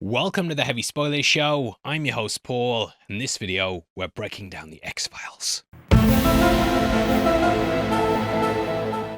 Welcome to the Heavy Spoilers Show. I'm your host Paul. In this video, we're breaking down the X-Files.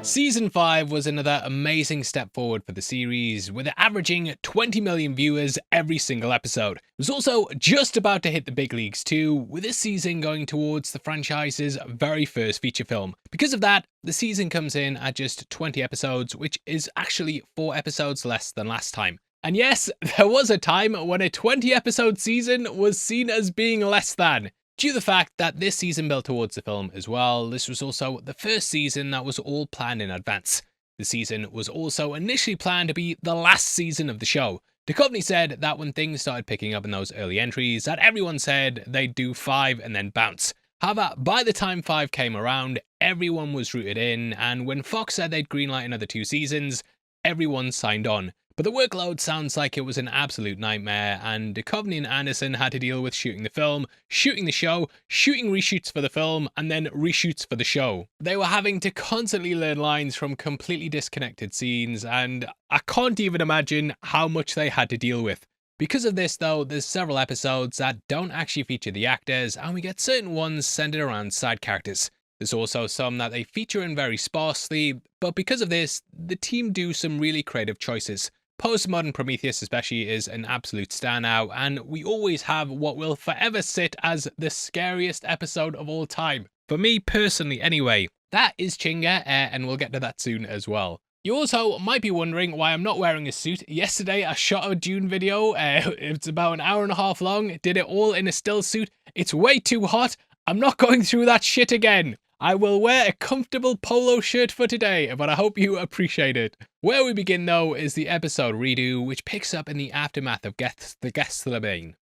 Season 5 was another amazing step forward for the series, with it averaging 20 million viewers every single episode. It was also just about to hit the big leagues too, with this season going towards the franchise's very first feature film. Because of that, the season comes in at just 20 episodes, which is actually 4 episodes less than last time. And yes, there was a time when a 20-episode season was seen as being less than. Due to the fact that this season built towards the film as well, this was also the first season that was all planned in advance. The season was also initially planned to be the last season of the show. Duchovny said that when things started picking up in those early entries, that everyone said they'd do 5 and then bounce. However, by the time 5 came around, everyone was rooted in, and when Fox said they'd greenlight another 2 seasons, everyone signed on. But the workload sounds like it was an absolute nightmare, and Duchovny and Anderson had to deal with shooting the film, shooting the show, shooting reshoots for the film, and then reshoots for the show. They were having to constantly learn lines from completely disconnected scenes, and I can't even imagine how much they had to deal with. Because of this though, there's several episodes that don't actually feature the actors, and we get certain ones centered around side characters. There's also some that they feature in very sparsely, but because of this, the team do some really creative choices. Postmodern Prometheus especially is an absolute standout, and we always have what will forever sit as the scariest episode of all time. For me personally anyway. That is Chinga, and we'll get to that soon as well. You also might be wondering why I'm not wearing a suit. Yesterday I shot a Dune video, it's about an hour and a half long, did it all in a still suit. It's way too hot, I'm not going through that shit again. I will wear a comfortable polo shirt for today, but I hope you appreciate it. Where we begin though is the episode redo, which picks up in the aftermath of Gethsemane.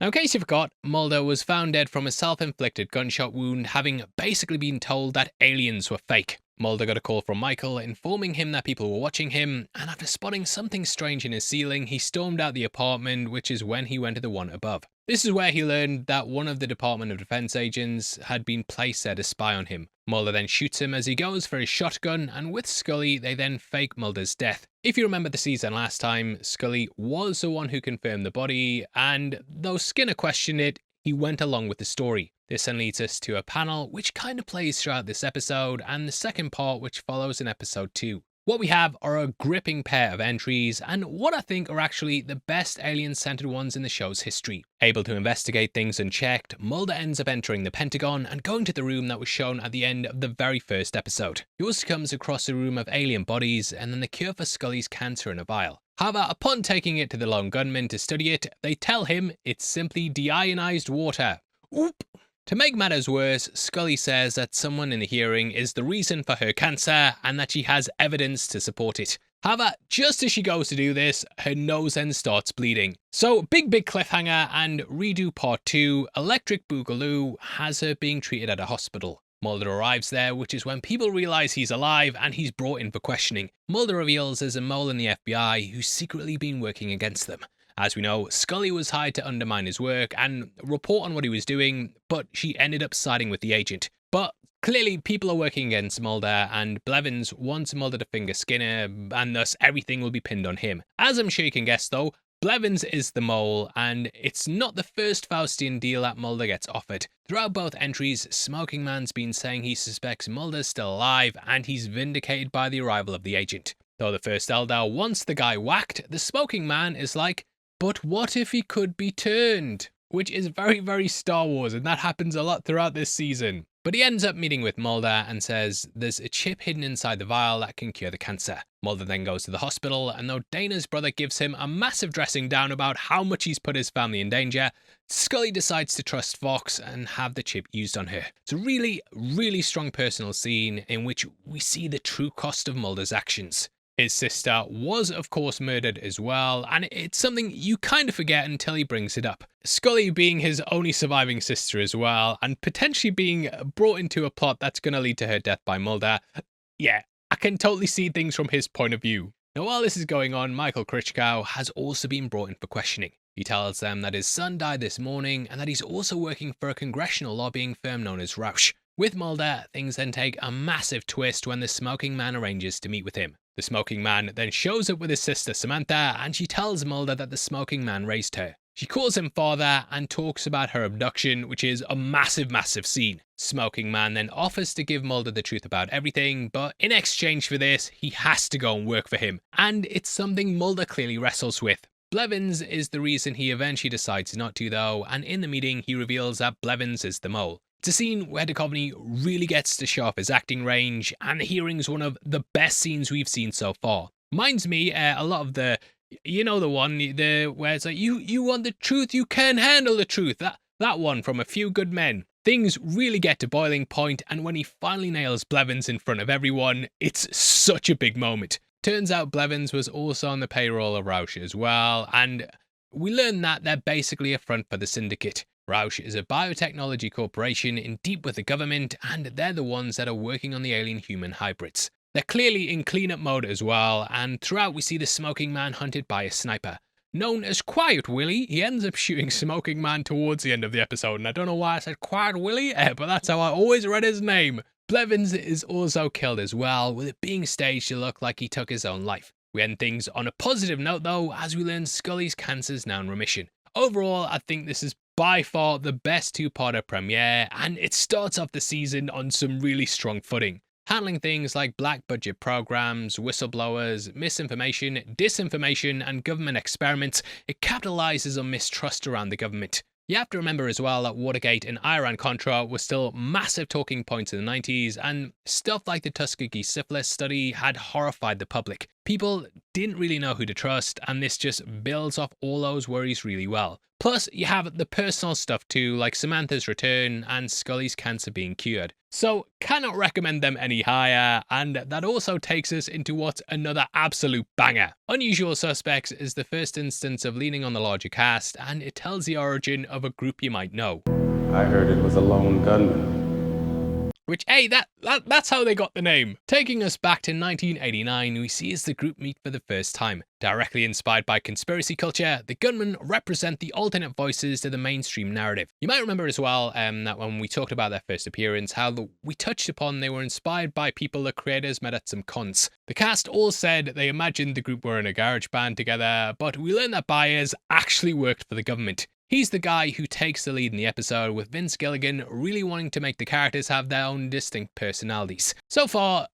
Now in case you forgot, Mulder was found dead from a self-inflicted gunshot wound, having basically been told that aliens were fake. Mulder got a call from Michael informing him that people were watching him, and after spotting something strange in his ceiling, he stormed out the apartment, which is when he went to the one above. This is where he learned that one of the Department of Defense agents had been placed there to spy on him. Mulder then shoots him as he goes for his shotgun, and with Scully, they then fake Mulder's death. If you remember the season last time, Scully was the one who confirmed the body, and though Skinner questioned it, he went along with the story. This then leads us to a panel which kind of plays throughout this episode, and the second part which follows in episode 2. What we have are a gripping pair of entries, and what I think are actually the best alien-centered ones in the show's history. Able to investigate things unchecked, Mulder ends up entering the Pentagon and going to the room that was shown at the end of the very first episode. He also comes across a room of alien bodies, and then the cure for Scully's cancer in a vial. However, upon taking it to the lone gunman to study it, they tell him it's simply deionized water. Oop! To make matters worse, Scully says that someone in the hearing is the reason for her cancer and that she has evidence to support it. However, just as she goes to do this, her nose then starts bleeding. So, big cliffhanger, and redo part 2, Electric Boogaloo has her being treated at a hospital. Mulder arrives there, which is when people realise he's alive and he's brought in for questioning. Mulder reveals there's a mole in the FBI who's secretly been working against them. As we know, Scully was hired to undermine his work and report on what he was doing, but she ended up siding with the agent. But clearly people are working against Mulder, and Blevins wants Mulder to finger Skinner, and thus everything will be pinned on him. As I'm sure you can guess though, Blevins is the mole, and it's not the first Faustian deal that Mulder gets offered. Throughout both entries, Smoking Man's been saying he suspects Mulder's still alive, and he's vindicated by the arrival of the agent. Though the first Eldar wants the guy whacked, the Smoking Man is like, but what if he could be turned? Which is very Star Wars, and that happens a lot throughout this season. But he ends up meeting with Mulder and says there's a chip hidden inside the vial that can cure the cancer. Mulder then goes to the hospital, and though Dana's brother gives him a massive dressing down about how much he's put his family in danger, Scully decides to trust Fox and have the chip used on her. It's a really strong personal scene in which we see the true cost of Mulder's actions. His sister was of course murdered as well, and it's something you kind of forget until he brings it up. Scully being his only surviving sister as well, and potentially being brought into a plot that's going to lead to her death by Mulder. Yeah, I can totally see things from his point of view. Now while this is going on, Michael Krichkow has also been brought in for questioning. He tells them that his son died this morning and that he's also working for a congressional lobbying firm known as Roush. With Mulder, things then take a massive twist when the smoking man arranges to meet with him. The smoking man then shows up with his sister Samantha, and she tells Mulder that the smoking man raised her. She calls him father and talks about her abduction, which is a massive scene. Smoking man then offers to give Mulder the truth about everything, but in exchange for this, he has to go and work for him. And it's something Mulder clearly wrestles with. Blevins is the reason he eventually decides not to though, and in the meeting he reveals that Blevins is the mole. It's a scene where Duchovny really gets to show off his acting range, and the hearing's one of the best scenes we've seen so far. Reminds me a lot of the, you know, the one where it's like, you want the truth, you can handle the truth. That one from A Few Good Men. Things really get to boiling point, and when he finally nails Blevins in front of everyone, it's such a big moment. Turns out Blevins was also on the payroll of Rausch as well, and we learn that they're basically a front for the syndicate. Rausch is a biotechnology corporation in deep with the government, and they're the ones that are working on the alien-human hybrids. They're clearly in cleanup mode as well, and throughout we see the smoking man hunted by a sniper. Known as Quiet Willie, he ends up shooting Smoking Man towards the end of the episode, and I don't know why I said Quiet Willie, but that's how I always read his name. Blevins is also killed as well, with it being staged to look like he took his own life. We end things on a positive note though, as we learn Scully's cancer's now in remission. Overall, I think this is by far the best two-parter premiere, and it starts off the season on some really strong footing. Handling things like black budget programs, whistleblowers, misinformation, disinformation, and government experiments, it capitalizes on mistrust around the government. You have to remember as well that Watergate and Iran-Contra were still massive talking points in the 90s, and stuff like the Tuskegee syphilis study had horrified the public. People didn't really know who to trust, and this just builds off all those worries really well. Plus, you have the personal stuff too, like Samantha's return and Scully's cancer being cured. So, cannot recommend them any higher, and that also takes us into what's another absolute banger. Unusual Suspects is the first instance of leaning on the larger cast, and it tells the origin of a group you might know. I heard it was a lone gunman. Which, hey, that's how they got the name. Taking us back to 1989, we see as the group meet for the first time. Directly inspired by conspiracy culture, the gunmen represent the alternate voices to the mainstream narrative. You might remember as well that when we talked about their first appearance, we touched upon they were inspired by people the creators met at some cons. The cast all said they imagined the group were in a garage band together, but we learned that Byers actually worked for the government. He's the guy who takes the lead in the episode, with Vince Gilligan really wanting to make the characters have their own distinct personalities. So far,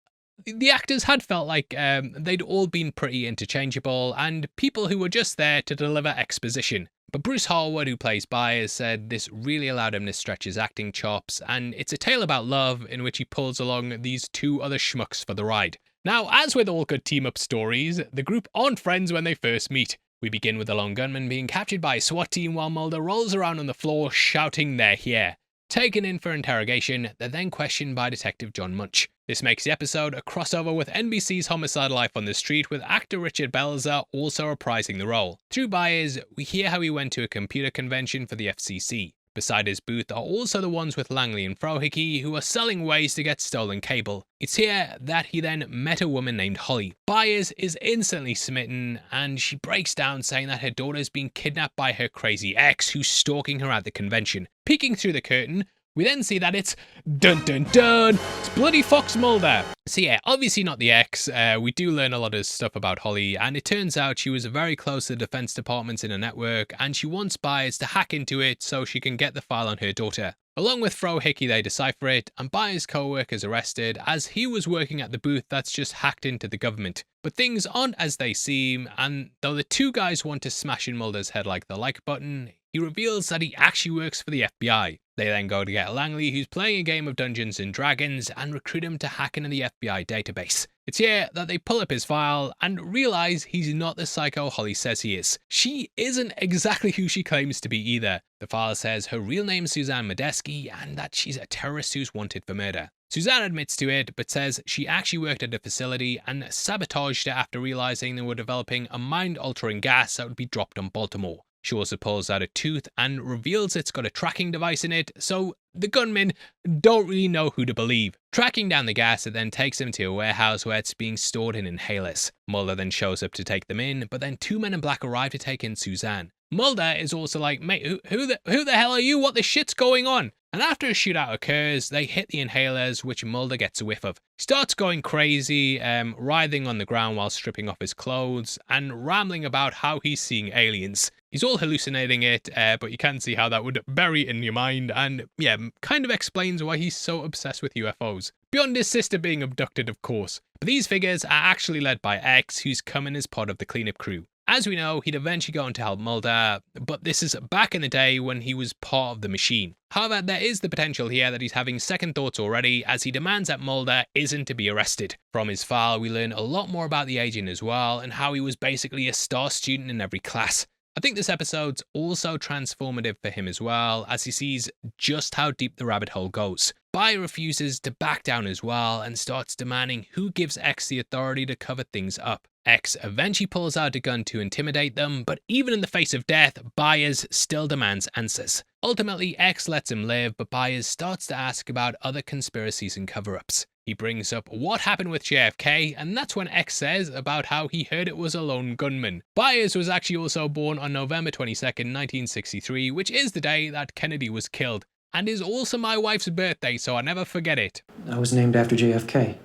the actors had felt like they'd all been pretty interchangeable, and people who were just there to deliver exposition. But Bruce Harwood, who plays Byers, said this really allowed him to stretch his acting chops, and it's a tale about love in which he pulls along these two other schmucks for the ride. Now, as with all good team-up stories, the group aren't friends when they first meet. We begin with the lone gunman being captured by a SWAT team while Mulder rolls around on the floor shouting they're here. Taken in for interrogation, they're then questioned by Detective John Munch. This makes the episode a crossover with NBC's Homicide: Life on the Street, with actor Richard Belzer also reprising the role. Through Byers, we hear how he went to a computer convention for the FCC. Beside his booth are also the ones with Langley and Frohickey, who are selling ways to get stolen cable. It's here that he then met a woman named Holly. Byers is instantly smitten, and she breaks down saying that her daughter's been kidnapped by her crazy ex, who's stalking her at the convention. Peeking through the curtain, we then see that it's dun dun dun, it's bloody Fox Mulder. So yeah, obviously not the ex. We do learn a lot of stuff about Holly, and it turns out she was very close to the defense departments in a network, and she wants Byers to hack into it so she can get the file on her daughter. Along with Frohickey, they decipher it, and Byers' co-worker is arrested as he was working at the booth that's just hacked into the government. But things aren't as they seem, and though the two guys want to smash in Mulder's head like the like button, he reveals that he actually works for the FBI. They then go to get Langley, who's playing a game of Dungeons and Dragons, and recruit him to hack into the FBI database. It's here that they pull up his file and realise he's not the psycho Holly says he is. She isn't exactly who she claims to be either. The file says her real name's Suzanne Medeski and that she's a terrorist who's wanted for murder. Suzanne admits to it, but says she actually worked at the facility and sabotaged it after realising they were developing a mind-altering gas that would be dropped on Baltimore. She also pulls out a tooth and reveals it's got a tracking device in it, so the gunmen don't really know who to believe. Tracking down the gas, it then takes them to a warehouse where it's being stored in inhalers. Mulder then shows up to take them in, but then two men in black arrive to take in Suzanne. Mulder is also like, mate, who the hell are you? What the shit's going on? And after a shootout occurs, they hit the inhalers, which Mulder gets a whiff of. He starts going crazy, writhing on the ground while stripping off his clothes, and rambling about how he's seeing aliens. He's all hallucinating it, but you can see how that would bury it in your mind, and yeah, kind of explains why he's so obsessed with UFOs. Beyond his sister being abducted, of course. But these figures are actually led by X, who's coming as part of the cleanup crew. As we know, he'd eventually go on to help Mulder, but this is back in the day when he was part of the machine. However, there is the potential here that he's having second thoughts already, as he demands that Mulder isn't to be arrested. From his file, we learn a lot more about the agent as well, and how he was basically a star student in every class. I think this episode's also transformative for him as well, as he sees just how deep the rabbit hole goes. Bayer refuses to back down as well, and starts demanding who gives X the authority to cover things up. X eventually pulls out a gun to intimidate them, but even in the face of death, Byers still demands answers. Ultimately, X lets him live, but Byers starts to ask about other conspiracies and cover-ups. He brings up what happened with JFK, and that's when X says about how he heard it was a lone gunman. Byers was actually also born on November 22nd, 1963, which is the day that Kennedy was killed, and is also my wife's birthday, so I never forget it. I was named after JFK.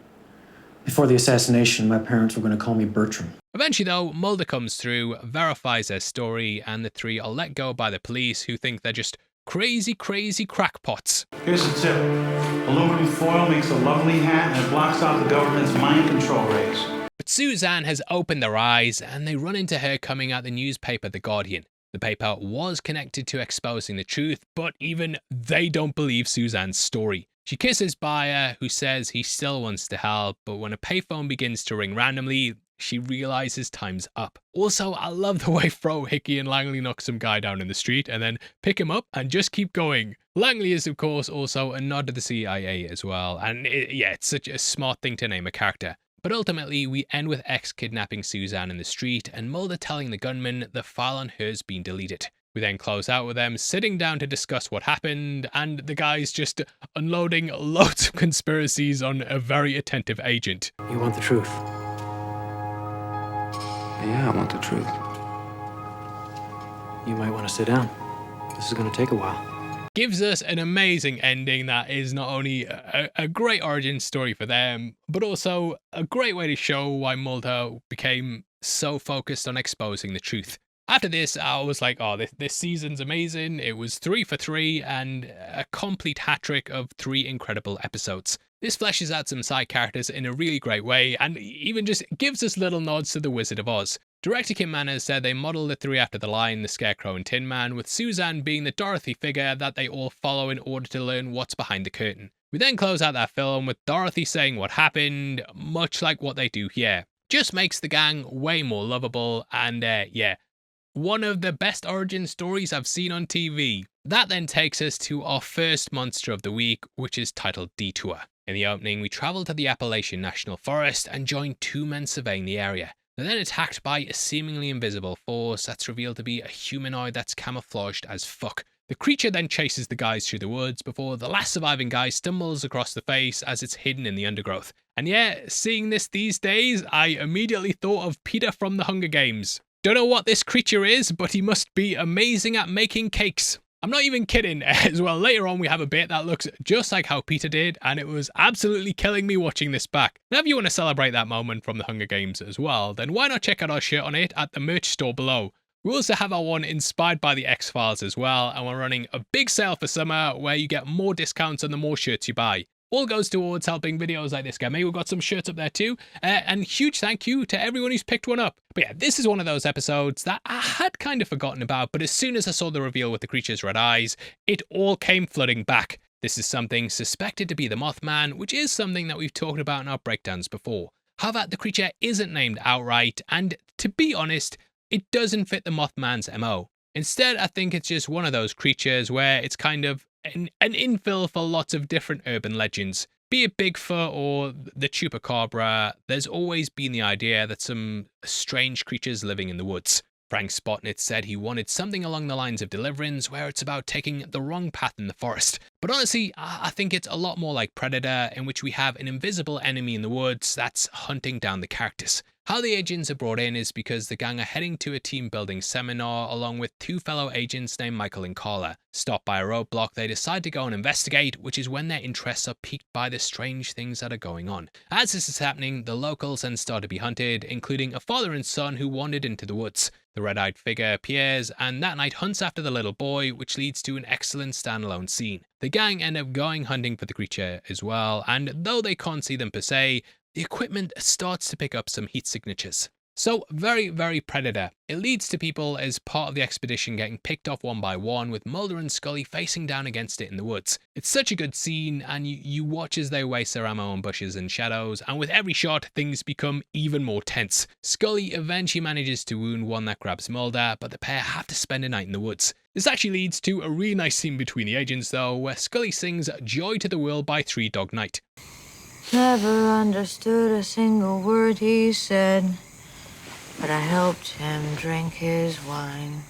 Before the assassination, my parents were going to call me Bertram. Eventually though, Mulder comes through, verifies their story, and the three are let go by the police, who think they're just crazy crackpots. Here's the tip. Aluminum foil makes a lovely hat and it blocks out the government's mind control rays. But Suzanne has opened their eyes, and they run into her coming out the newspaper The Guardian. The paper was connected to exposing the truth, but even they don't believe Suzanne's story. She kisses Bayer, who says he still wants to help, but when a payphone begins to ring randomly, she realizes time's up. Also, I love the way Fro, Hickey and Langley knock some guy down in the street and then pick him up and just keep going. Langley is of course also a nod to the CIA as well, and it's such a smart thing to name a character. But ultimately, we end with X kidnapping Suzanne in the street and Mulder telling the gunman the file on her's been deleted. We then close out with them sitting down to discuss what happened, and the guy's just unloading loads of conspiracies on a very attentive agent. You want the truth? Yeah, I want the truth. You might want to sit down. This is going to take a while. Gives us an amazing ending that is not only a great origin story for them, but also a great way to show why Mulder became so focused on exposing the truth. After this, I was like, oh, this season's amazing. It was 3 for 3 and a complete hat trick of 3 incredible episodes. This fleshes out some side characters in a really great way, and even just gives us little nods to The Wizard of Oz. Director Kim Manners said they modelled the 3 after the Lion, the Scarecrow and Tin Man, with Suzanne being the Dorothy figure that they all follow in order to learn what's behind the curtain. We then close out that film with Dorothy saying what happened, much like what they do here. Just makes the gang way more lovable, and one of the best origin stories I've seen on TV. That then takes us to our first monster of the week, which is titled Detour. In the opening, we travel to the Appalachian National Forest and join 2 men surveying the area. They're then attacked by a seemingly invisible force that's revealed to be a humanoid that's camouflaged as fuck. The creature then chases the guys through the woods before the last surviving guy stumbles across the face as it's hidden in the undergrowth. And yeah, seeing this these days, I immediately thought of Peter from the Hunger Games. Don't know what this creature is, but he must be amazing at making cakes. I'm not even kidding. As well, later on we have a bit that looks just like how Peter did, and it was absolutely killing me watching this back. Now if you want to celebrate that moment from the Hunger Games as well, then why not check out our shirt on it at the merch store below. We also have our one inspired by the X-Files as well, and we're running a big sale for summer where you get more discounts on the more shirts you buy. All goes towards helping videos like this get made. We've got some shirts up there too. And huge thank you to everyone who's picked one up. But yeah, this is one of those episodes that I had kind of forgotten about, but as soon as I saw the reveal with the creature's red eyes, it all came flooding back. This is something suspected to be the Mothman, which is something that we've talked about in our breakdowns before. However, the creature isn't named outright, and to be honest, it doesn't fit the Mothman's MO. Instead, I think it's just one of those creatures where it's kind of an infill for lots of different urban legends. Be it Bigfoot or the Chupacabra, there's always been the idea that some strange creatures living in the woods. Frank Spotnitz said he wanted something along the lines of Deliverance, where it's about taking the wrong path in the forest. But honestly, I think it's a lot more like Predator, in which we have an invisible enemy in the woods that's hunting down the characters. How the agents are brought in is because the gang are heading to a team building seminar along with two fellow agents named Michael and Carla. Stopped by a roadblock, they decide to go and investigate, which is when their interests are piqued by the strange things that are going on. As this is happening, the locals then start to be hunted, including a father and son who wandered into the woods. The red-eyed figure appears, and that night hunts after the little boy, which leads to an excellent standalone scene. The gang end up going hunting for the creature as well, and though they can't see them per se, the equipment starts to pick up some heat signatures. So very, very Predator. It leads to people as part of the expedition getting picked off one by one, with Mulder and Scully facing down against it in the woods. It's such a good scene, and you watch as they waste their ammo on bushes and shadows, and with every shot, things become even more tense. Scully eventually manages to wound one that grabs Mulder, but the pair have to spend a night in the woods. This actually leads to a really nice scene between the agents though, where Scully sings Joy to the World by Three Dog Night. Never understood a single word he said, but I helped him drink his wine.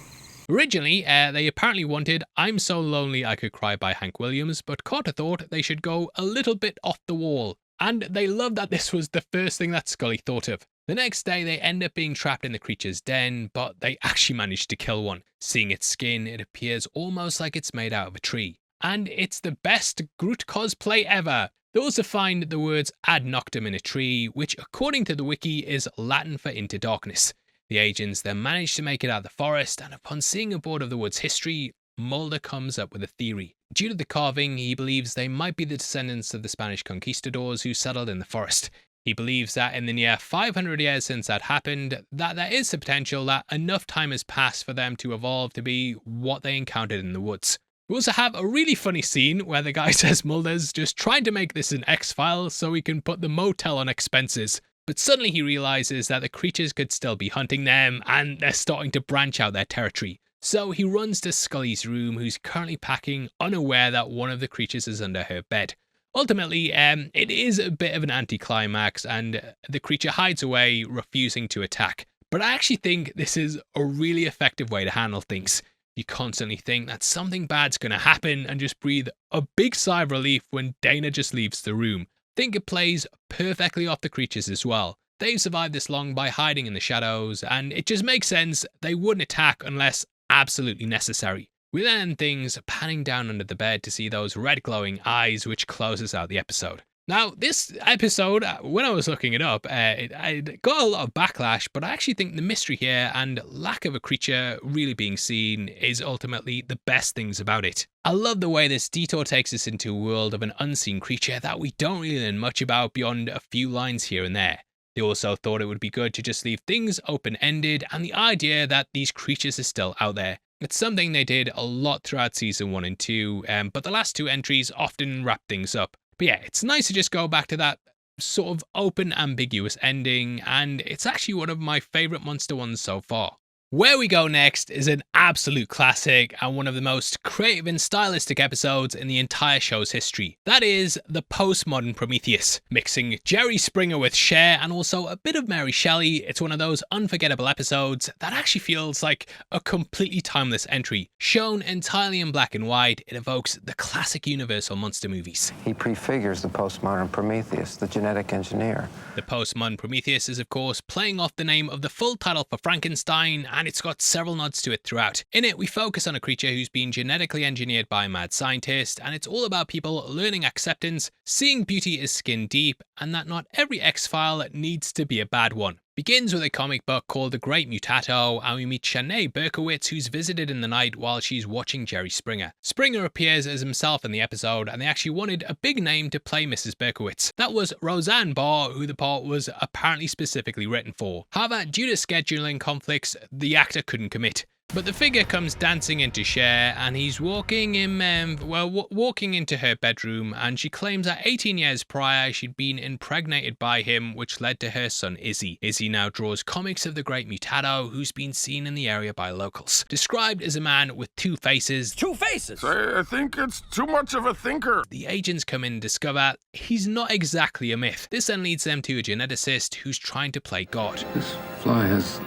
Originally, they apparently wanted I'm So Lonely I Could Cry by Hank Williams, but Carter thought they should go a little bit off the wall. And they loved that this was the first thing that Scully thought of. The next day, they end up being trapped in the creature's den, but they actually managed to kill one. Seeing its skin, it appears almost like it's made out of a tree. And it's the best Groot cosplay ever. They also find the words ad noctem in a tree, which according to the wiki is Latin for into darkness. The agents then manage to make it out of the forest, and upon seeing a board of the wood's history, Mulder comes up with a theory. Due to the carving, he believes they might be the descendants of the Spanish conquistadors who settled in the forest. He believes that in the near 500 years since that happened, that there is the potential that enough time has passed for them to evolve to be what they encountered in the woods. We also have a really funny scene where the guy says Mulder's just trying to make this an X-File so he can put the motel on expenses. But suddenly he realizes that the creatures could still be hunting them and they're starting to branch out their territory. So he runs to Scully's room, who's currently packing, unaware that one of the creatures is under her bed. Ultimately, it is a bit of an anticlimax and the creature hides away, refusing to attack. But I actually think this is a really effective way to handle things. You constantly think that something bad's going to happen and just breathe a big sigh of relief when Dana just leaves the room. I think it plays perfectly off the creatures as well. They've survived this long by hiding in the shadows, and it just makes sense they wouldn't attack unless absolutely necessary. We then end things panning down under the bed to see those red glowing eyes, which closes out the episode. Now, this episode, when I was looking it up, it got a lot of backlash, but I actually think the mystery here and lack of a creature really being seen is ultimately the best things about it. I love the way this detour takes us into a world of an unseen creature that we don't really learn much about beyond a few lines here and there. They also thought it would be good to just leave things open-ended and the idea that these creatures are still out there. It's something they did a lot throughout season 1 and 2, but the last two entries often wrap things up. But yeah, it's nice to just go back to that sort of open, ambiguous ending, and it's actually one of my favourite monster ones so far. Where we go next is an absolute classic and one of the most creative and stylistic episodes in the entire show's history. That is the postmodern Prometheus. Mixing Jerry Springer with Cher and also a bit of Mary Shelley, it's one of those unforgettable episodes that actually feels like a completely timeless entry. Shown entirely in black and white, it evokes the classic Universal monster movies. He prefigures the postmodern Prometheus, the genetic engineer. The postmodern Prometheus is of course playing off the name of the full title for Frankenstein, and it's got several nods to it throughout. In it, we focus on a creature who's been genetically engineered by a mad scientist, and it's all about people learning acceptance, seeing beauty is skin deep, and that not every X-File needs to be a bad one. Begins with a comic book called The Great Mutato, and we meet Shanae Berkowitz, who's visited in the night while she's watching Jerry Springer. Springer appears as himself in the episode, and they actually wanted a big name to play Mrs. Berkowitz. That was Roseanne Barr, who the part was apparently specifically written for. However, due to scheduling conflicts, the actor couldn't commit. But the figure comes dancing into Cher, and he's walking into her bedroom, and she claims that 18 years prior she'd been impregnated by him, which led to her son Izzy. Izzy now draws comics of the Great Mutato, who's been seen in the area by locals. Described as a man with two faces. Two faces? I think it's too much of a thinker. The agents come in and discover he's not exactly a myth. This then leads them to a geneticist who's trying to play God. This fly has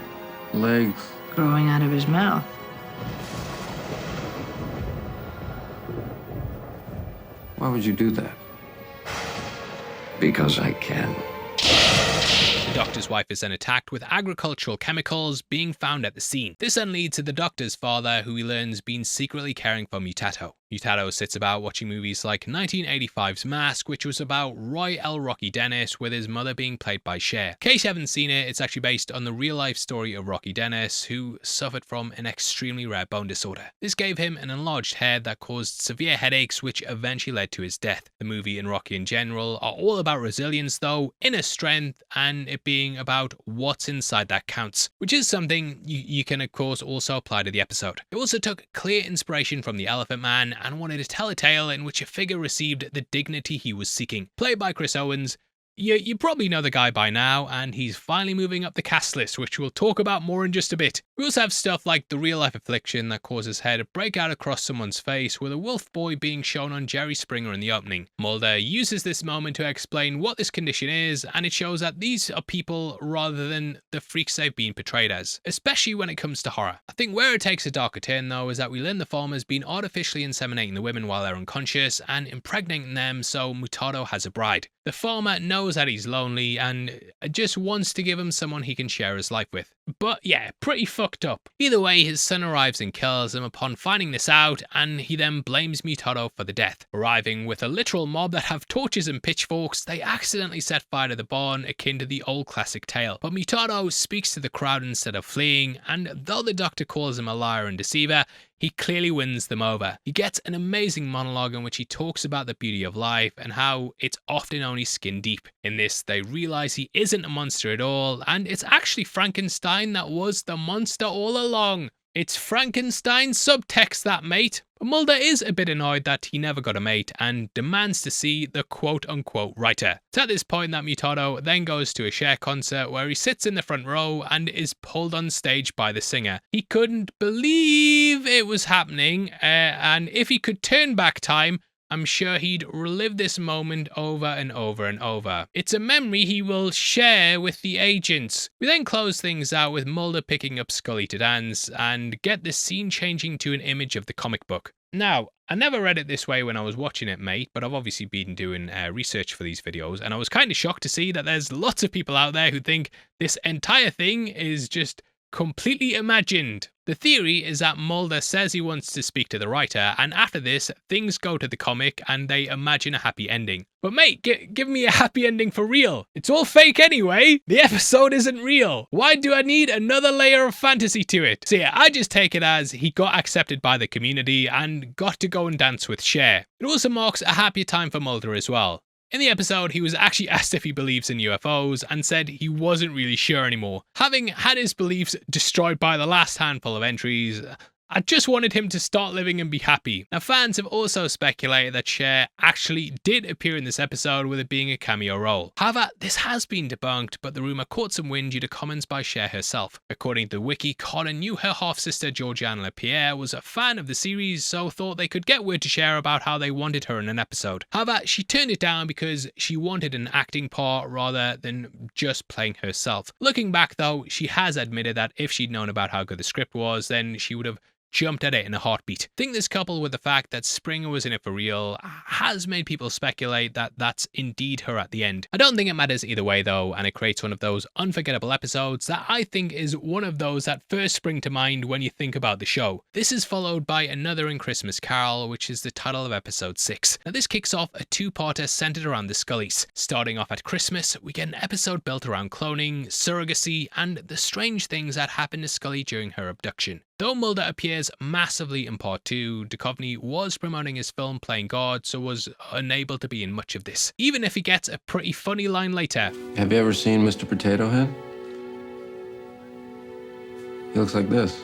legs. Growing out of his mouth. Why would you do that? Because I can. The Doctor's wife is then attacked with agricultural chemicals being found at the scene. This then leads to the Doctor's father, who he learns been secretly caring for Mutato. Mutato sits about watching movies like 1985's Mask, which was about Roy L. Rocky Dennis, with his mother being played by Cher. In case you haven't seen it, it's actually based on the real-life story of Rocky Dennis, who suffered from an extremely rare bone disorder. This gave him an enlarged head that caused severe headaches, which eventually led to his death. The movie and Rocky in general are all about resilience though, inner strength, and it being about what's inside that counts, which is something you can of course also apply to the episode. It also took clear inspiration from the Elephant Man and wanted to tell a tale in which a figure received the dignity he was seeking. Played by Chris Owens, you probably know the guy by now, and he's finally moving up the cast list, which we'll talk about more in just a bit. We also have stuff like the real-life affliction that causes hair to break out across someone's face, with a wolf boy being shown on Jerry Springer in the opening. Mulder uses this moment to explain what this condition is, and it shows that these are people rather than the freaks they've been portrayed as, especially when it comes to horror. I think where it takes a darker turn though is that we learn the farmer's been artificially inseminating the women while they're unconscious and impregnating them so Mutato has a bride. The farmer knows that he's lonely and just wants to give him someone he can share his life with. But yeah, pretty fucked up. Either way, his son arrives and kills him upon finding this out, and he then blames Mutato for the death. Arriving with a literal mob that have torches and pitchforks, they accidentally set fire to the barn, akin to the old classic tale. But Mutato speaks to the crowd instead of fleeing, and though the Doctor calls him a liar and deceiver, he clearly wins them over. He gets an amazing monologue in which he talks about the beauty of life and how it's often only skin deep. In this, they realize he isn't a monster at all, and it's actually Frankenstein that was the monster all along. It's Frankenstein subtext, that mate. But Mulder is a bit annoyed that he never got a mate and demands to see the quote-unquote writer. It's at this point that Mutato then goes to a Cher concert where he sits in the front row and is pulled on stage by the singer. He couldn't believe it was happening, and if he could turn back time, I'm sure he'd relive this moment over and over and over. It's a memory he will share with the agents. We then close things out with Mulder picking up Scully to dance and get the scene changing to an image of the comic book. Now, I never read it this way when I was watching it, mate, but I've obviously been doing research for these videos, and I was kind of shocked to see that there's lots of people out there who think this entire thing is just completely imagined. The theory is that Mulder says he wants to speak to the writer, and after this, things go to the comic and they imagine a happy ending. But mate, give me a happy ending for real. It's all fake anyway. The episode isn't real. Why do I need another layer of fantasy to it? So yeah, I just take it as he got accepted by the community and got to go and dance with Cher. It also marks a happier time for Mulder as well. In the episode, he was actually asked if he believes in UFOs and said he wasn't really sure anymore. Having had his beliefs destroyed by the last handful of entries, I just wanted him to start living and be happy. Now, fans have also speculated that Cher actually did appear in this episode, with it being a cameo role. However, this has been debunked, but the rumour caught some wind due to comments by Cher herself. According to the wiki, Colin knew her half-sister Georgiana LaPierre was a fan of the series, so thought they could get word to Cher about how they wanted her in an episode. However, she turned it down because she wanted an acting part rather than just playing herself. Looking back though, she has admitted that if she'd known about how good the script was, then she would have jumped at it in a heartbeat. I think this, coupled with the fact that Springer was in it for real, has made people speculate that that's indeed her at the end. I don't think it matters either way though, and it creates one of those unforgettable episodes that I think is one of those that first spring to mind when you think about the show. This is followed by another in Christmas Carol, which is the title of episode 6. Now this kicks off a two-parter centered around the Scullys. Starting off at Christmas, we get an episode built around cloning, surrogacy, and the strange things that happened to Scully during her abduction. Though Mulder appears massively in part 2, Duchovny was promoting his film Playing God, so was unable to be in much of this, even if he gets a pretty funny line later. Have you ever seen Mr. Potato Head? He looks like this.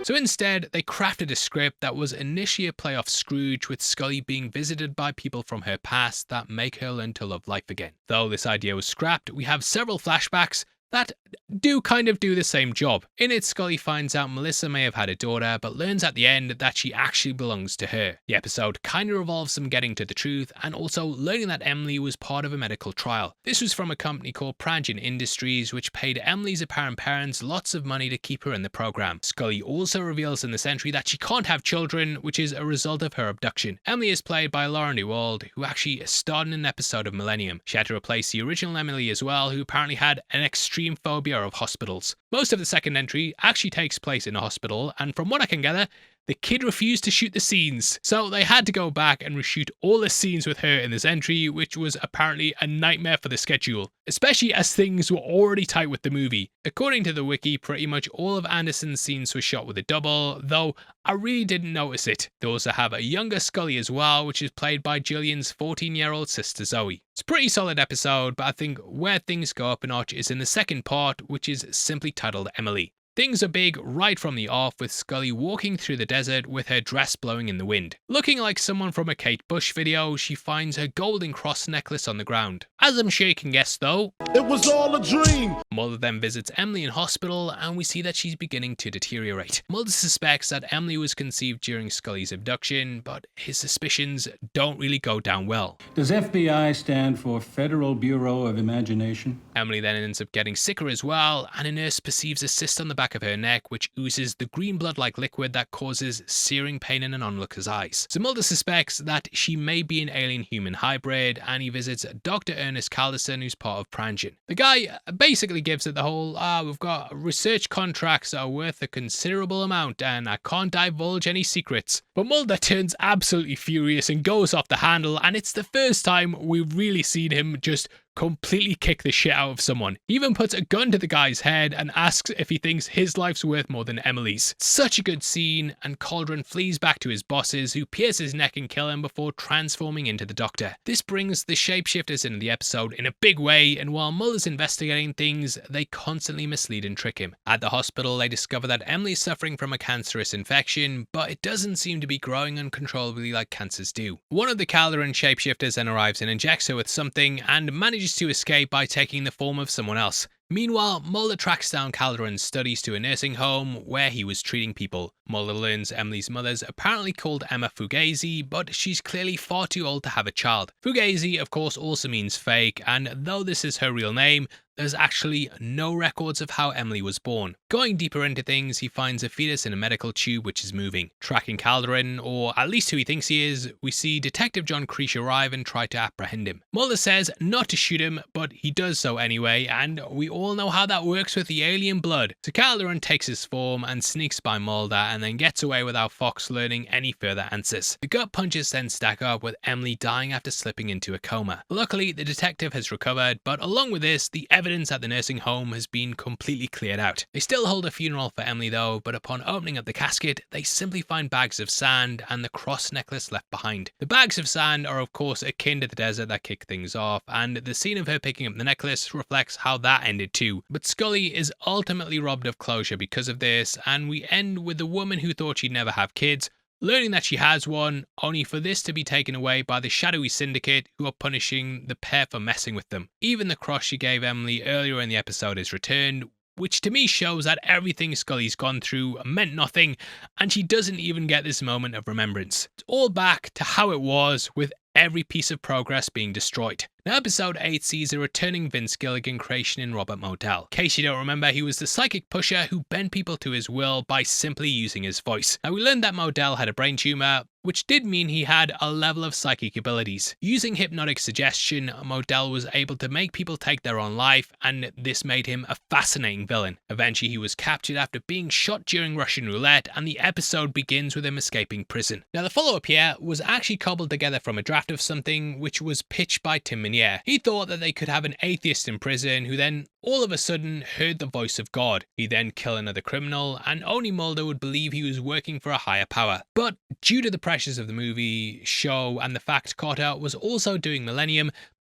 So instead, they crafted a script that was initially a play off Scrooge, with Scully being visited by people from her past that make her learn to love life again. Though this idea was scrapped, we have several flashbacks that do kind of do the same job. In it, Scully finds out Melissa may have had a daughter, but learns at the end that she actually belongs to her. The episode kind of revolves them getting to the truth and also learning that Emily was part of a medical trial. This was from a company called Prangin Industries, which paid Emily's apparent parents lots of money to keep her in the program. Scully also reveals in this entry that she can't have children, which is a result of her abduction. Emily is played by Lauren Dewald, who actually starred in an episode of Millennium. She had to replace the original Emily as well, who apparently had an extreme phobia of hospitals. Most of the second entry actually takes place in a hospital, and from what I can gather, the kid refused to shoot the scenes, so they had to go back and reshoot all the scenes with her in this entry, which was apparently a nightmare for the schedule, especially as things were already tight with the movie. According to the wiki, pretty much all of Anderson's scenes were shot with a double, though I really didn't notice it. They also have a younger Scully as well, which is played by Gillian's 14-year-old sister Zoe. It's a pretty solid episode, but I think where things go up a notch is in the second part, which is simply titled Emily. Things are big right from the off, with Scully walking through the desert with her dress blowing in the wind. Looking like someone from a Kate Bush video, she finds her golden cross necklace on the ground. As I'm sure you can guess though, It was all a dream. Mulder then visits Emily in hospital, and we see that she's beginning to deteriorate. Mulder suspects that Emily was conceived during Scully's abduction, but his suspicions don't really go down well. Does FBI stand for Federal Bureau of Imagination? Emily then ends up getting sicker as well, and a nurse perceives a cyst on the back of her neck which oozes the green blood-like liquid that causes searing pain in an onlooker's eyes. So Mulder suspects that she may be an alien-human hybrid, and he visits Dr. Ernest Calderson, who's part of Prangin. The guy basically gives it the whole, we've got research contracts that are worth a considerable amount and I can't divulge any secrets. But Mulder turns absolutely furious and goes off the handle, and it's the first time we've really seen him just completely kick the shit out of someone. He even puts a gun to the guy's head and asks if he thinks his life's worth more than Emily's. Such a good scene, and Cauldron flees back to his bosses, who pierce his neck and kill him before transforming into the Doctor. This brings the shapeshifters into the episode in a big way, and while Mulder's investigating things, they constantly mislead and trick him. At the hospital, they discover that Emily is suffering from a cancerous infection, but it doesn't seem to be growing uncontrollably like cancers do. One of the Calderon shapeshifters then arrives and injects her with something, and manages to escape by taking the form of someone else. Meanwhile, Mulder tracks down Calderon's studies to a nursing home where he was treating people. Mulder learns Emily's mother's apparently called Emma Fugazi, but she's clearly far too old to have a child. Fugazi, of course, also means fake, and though this is her real name, there's actually no records of how Emily was born. Going deeper into things, he finds a fetus in a medical tube which is moving. Tracking Calderon, or at least who he thinks he is, we see Detective John Creech arrive and try to apprehend him. Mulder says not to shoot him, but he does so anyway, and we all know how that works with the alien blood. So Calderon takes his form and sneaks by Mulder, and then gets away without Fox learning any further answers. The gut punches then stack up, with Emily dying after slipping into a coma. Luckily, the detective has recovered, but along with this, the evidence at the nursing home has been completely cleared out. They still hold a funeral for Emily though, but upon opening up the casket, they simply find bags of sand and the cross necklace left behind. The bags of sand are of course akin to the desert that kicked things off, and the scene of her picking up the necklace reflects how that ended too. But Scully is ultimately robbed of closure because of this, and we end with the woman who thought she'd never have kids learning that she has one, only for this to be taken away by the shadowy syndicate who are punishing the pair for messing with them. Even the cross she gave Emily earlier in the episode is returned, which to me shows that everything Scully's gone through meant nothing, and she doesn't even get this moment of remembrance. It's all back to how it was, with every piece of progress being destroyed. Now, episode 8 sees a returning Vince Gilligan creation in Robert Modell. In case you don't remember, he was the psychic pusher who bent people to his will by simply using his voice. Now, we learned that Modell had a brain tumor, which did mean he had a level of psychic abilities. Using hypnotic suggestion, Modell was able to make people take their own life, and this made him a fascinating villain. Eventually, he was captured after being shot during Russian roulette, and the episode begins with him escaping prison. Now, the follow-up here was actually cobbled together from a draft of something which was pitched by Tim Minier. He thought that they could have an atheist in prison who then all of a sudden heard the voice of God. He'd then kill another criminal, and only Mulder would believe he was working for a higher power. But due to the pressures of the movie, show, and the fact Carter was also doing Millennium,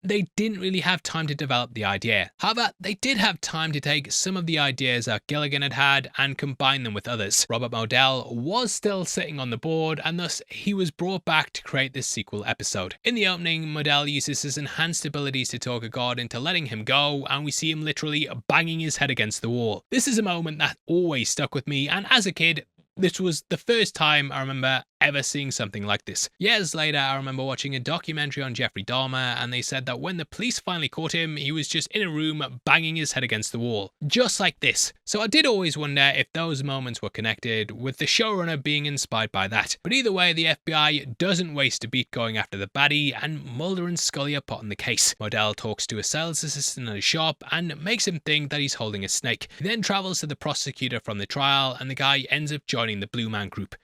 they didn't really have time to develop the idea. However, they did have time to take some of the ideas that Gilligan had had and combine them with others. Robert Modell was still sitting on the board, and thus he was brought back to create this sequel episode. In the opening, Modell uses his enhanced abilities to talk a god into letting him go, and we see him literally banging his head against the wall. This is a moment that always stuck with me, and as a kid, this was the first time I remember ever seeing something like this. Years later, I remember watching a documentary on Jeffrey Dahmer, and they said that when the police finally caught him, he was just in a room banging his head against the wall, just like this. So I did always wonder if those moments were connected, with the showrunner being inspired by that. But either way, the FBI doesn't waste a beat going after the baddie, and Mulder and Scully are put on the case. Modell talks to a sales assistant at a shop and makes him think that he's holding a snake. He then travels to the prosecutor from the trial, and the guy ends up joining the Blue Man Group.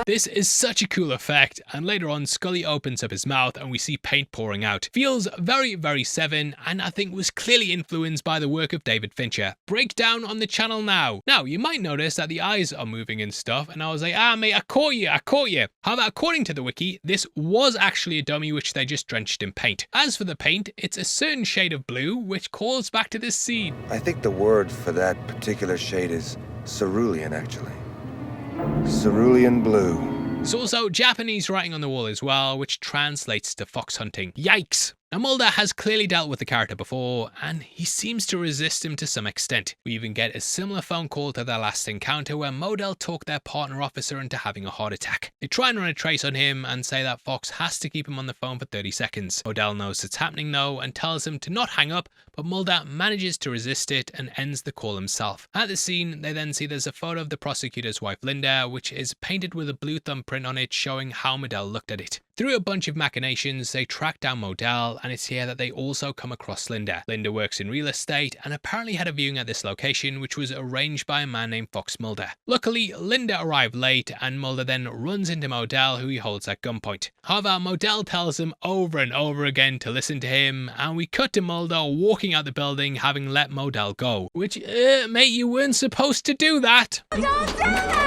This is such a cool effect, and later on Scully opens up his mouth and we see paint pouring out. Feels very, very Seven, and I think was clearly influenced by the work of David Fincher. Breakdown on the channel now. Now, you might notice that the eyes are moving and stuff, and I was like, mate, I caught you. However, according to the wiki, this was actually a dummy which they just drenched in paint. As for the paint, it's a certain shade of blue, which calls back to this scene. I think the word for that particular shade is cerulean, actually. Cerulean blue. There's also Japanese writing on the wall as well, which translates to fox hunting. Yikes! Now, Mulder has clearly dealt with the character before, and he seems to resist him to some extent. We even get a similar phone call to their last encounter where Modell talked their partner officer into having a heart attack. They try and run a trace on him and say that Fox has to keep him on the phone for 30 seconds. Modell knows it's happening though and tells him to not hang up, but Mulder manages to resist it and ends the call himself. At the scene, they then see there's a photo of the prosecutor's wife Linda, which is painted with a blue thumbprint on it showing how Modell looked at it. Through a bunch of machinations, they track down Modell, and it's here that they also come across Linda. Linda works in real estate and apparently had a viewing at this location, which was arranged by a man named Fox Mulder. Luckily, Linda arrived late, and Mulder then runs into Modell, who he holds at gunpoint. However, Modell tells him over and over again to listen to him, and we cut to Mulder walking out the building, having let Modell go. Which, mate, you weren't supposed to do that. Don't do that!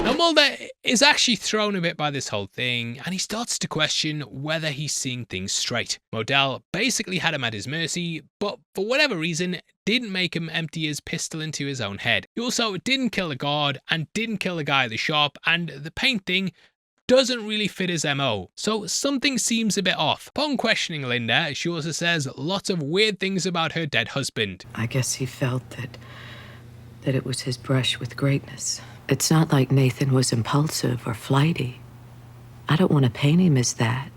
Now, Mulder is actually thrown a bit by this whole thing, and he starts to question whether he's seeing things straight. Modell basically had him at his mercy, but for whatever reason, didn't make him empty his pistol into his own head. He also didn't kill the guard, and didn't kill the guy at the shop, and the paint thing doesn't really fit his MO. So something seems a bit off. Upon questioning Linda, she also says lots of weird things about her dead husband. I guess he felt that it was his brush with greatness. It's not like Nathan was impulsive or flighty. I don't want to paint him as that.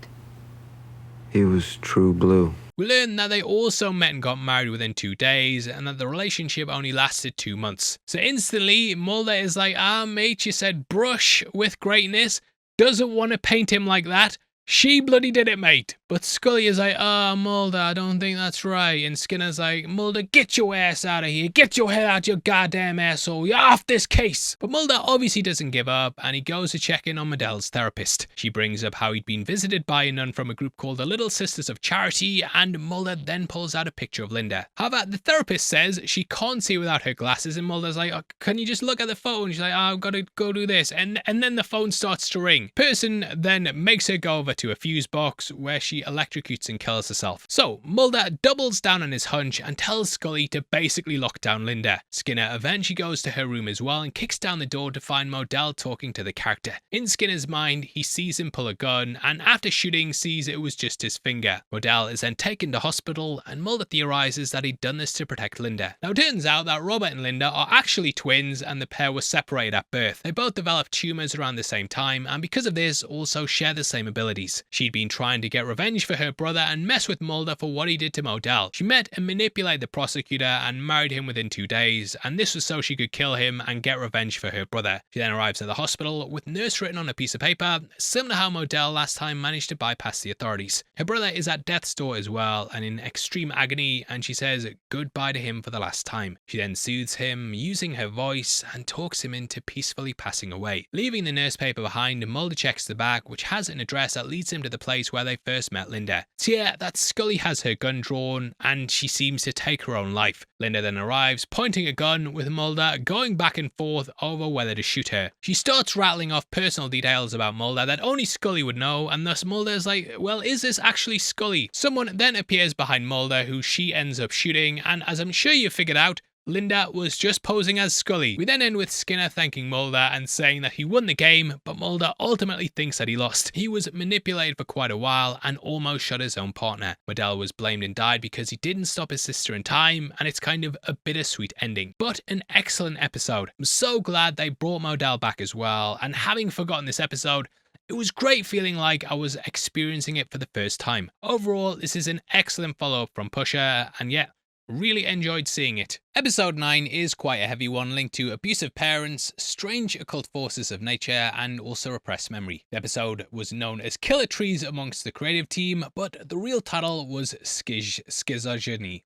He was true blue. We learn that they also met and got married within 2 days, and that the relationship only lasted 2 months. So instantly, Mulder is like, mate, you said brush with greatness. Doesn't want to paint him like that. She bloody did it, mate. But Scully is like, Mulder, I don't think that's right. And Skinner's like, Mulder, get your ass out of here. Get your head out your goddamn asshole. You're off this case. But Mulder obviously doesn't give up, and he goes to check in on Modell's therapist. She brings up how he'd been visited by a nun from a group called the Little Sisters of Charity, and Mulder then pulls out a picture of Linda. However, the therapist says she can't see without her glasses, and Mulder's like, can you just look at the phone? She's like, I've got to go do this. And then the phone starts to ring. Person then makes her go over to a fuse box where she electrocutes and kills herself. So Mulder doubles down on his hunch and tells Scully to basically lock down Linda. Skinner eventually goes to her room as well and kicks down the door to find Modell talking to the character. In Skinner's mind, he sees him pull a gun, and after shooting sees it was just his finger. Modell is then taken to hospital, and Mulder theorizes that he'd done this to protect Linda. Now it turns out that Robert and Linda are actually twins, and the pair were separated at birth. They both developed tumors around the same time, and because of this also share the same abilities. She'd been trying to get revenge for her brother and mess with Mulder for what he did to Modell. She met and manipulated the prosecutor and married him within 2 days, and this was so she could kill him and get revenge for her brother. She then arrives at the hospital with nurse written on a piece of paper, similar to how Modell last time managed to bypass the authorities. Her brother is at death's door as well and in extreme agony, and she says goodbye to him for the last time. She then soothes him using her voice and talks him into peacefully passing away. Leaving the nurse paper behind, Mulder checks the back, which has an address at leads him to the place where they first met Linda. It's here that Scully has her gun drawn and she seems to take her own life. Linda then arrives, pointing a gun, with Mulder going back and forth over whether to shoot her. She starts rattling off personal details about Mulder that only Scully would know, and thus Mulder's like, well, is this actually Scully? Someone then appears behind Mulder who she ends up shooting, and as I'm sure you figured out, Linda was just posing as Scully. We then end with Skinner thanking Mulder and saying that he won the game, but Mulder ultimately thinks that he lost. He was manipulated for quite a while and almost shot his own partner. Modell was blamed and died because he didn't stop his sister in time, and it's kind of a bittersweet ending. But an excellent episode. I'm so glad they brought Modell back as well, and having forgotten this episode, it was great feeling like I was experiencing it for the first time. Overall, this is an excellent follow-up from Pusher, and yeah, really enjoyed seeing it. Episode 9 is quite a heavy one, linked to abusive parents, strange occult forces of nature, and also repressed memory. The episode was known as Killer Trees amongst the creative team, but the real title was Schizogeny,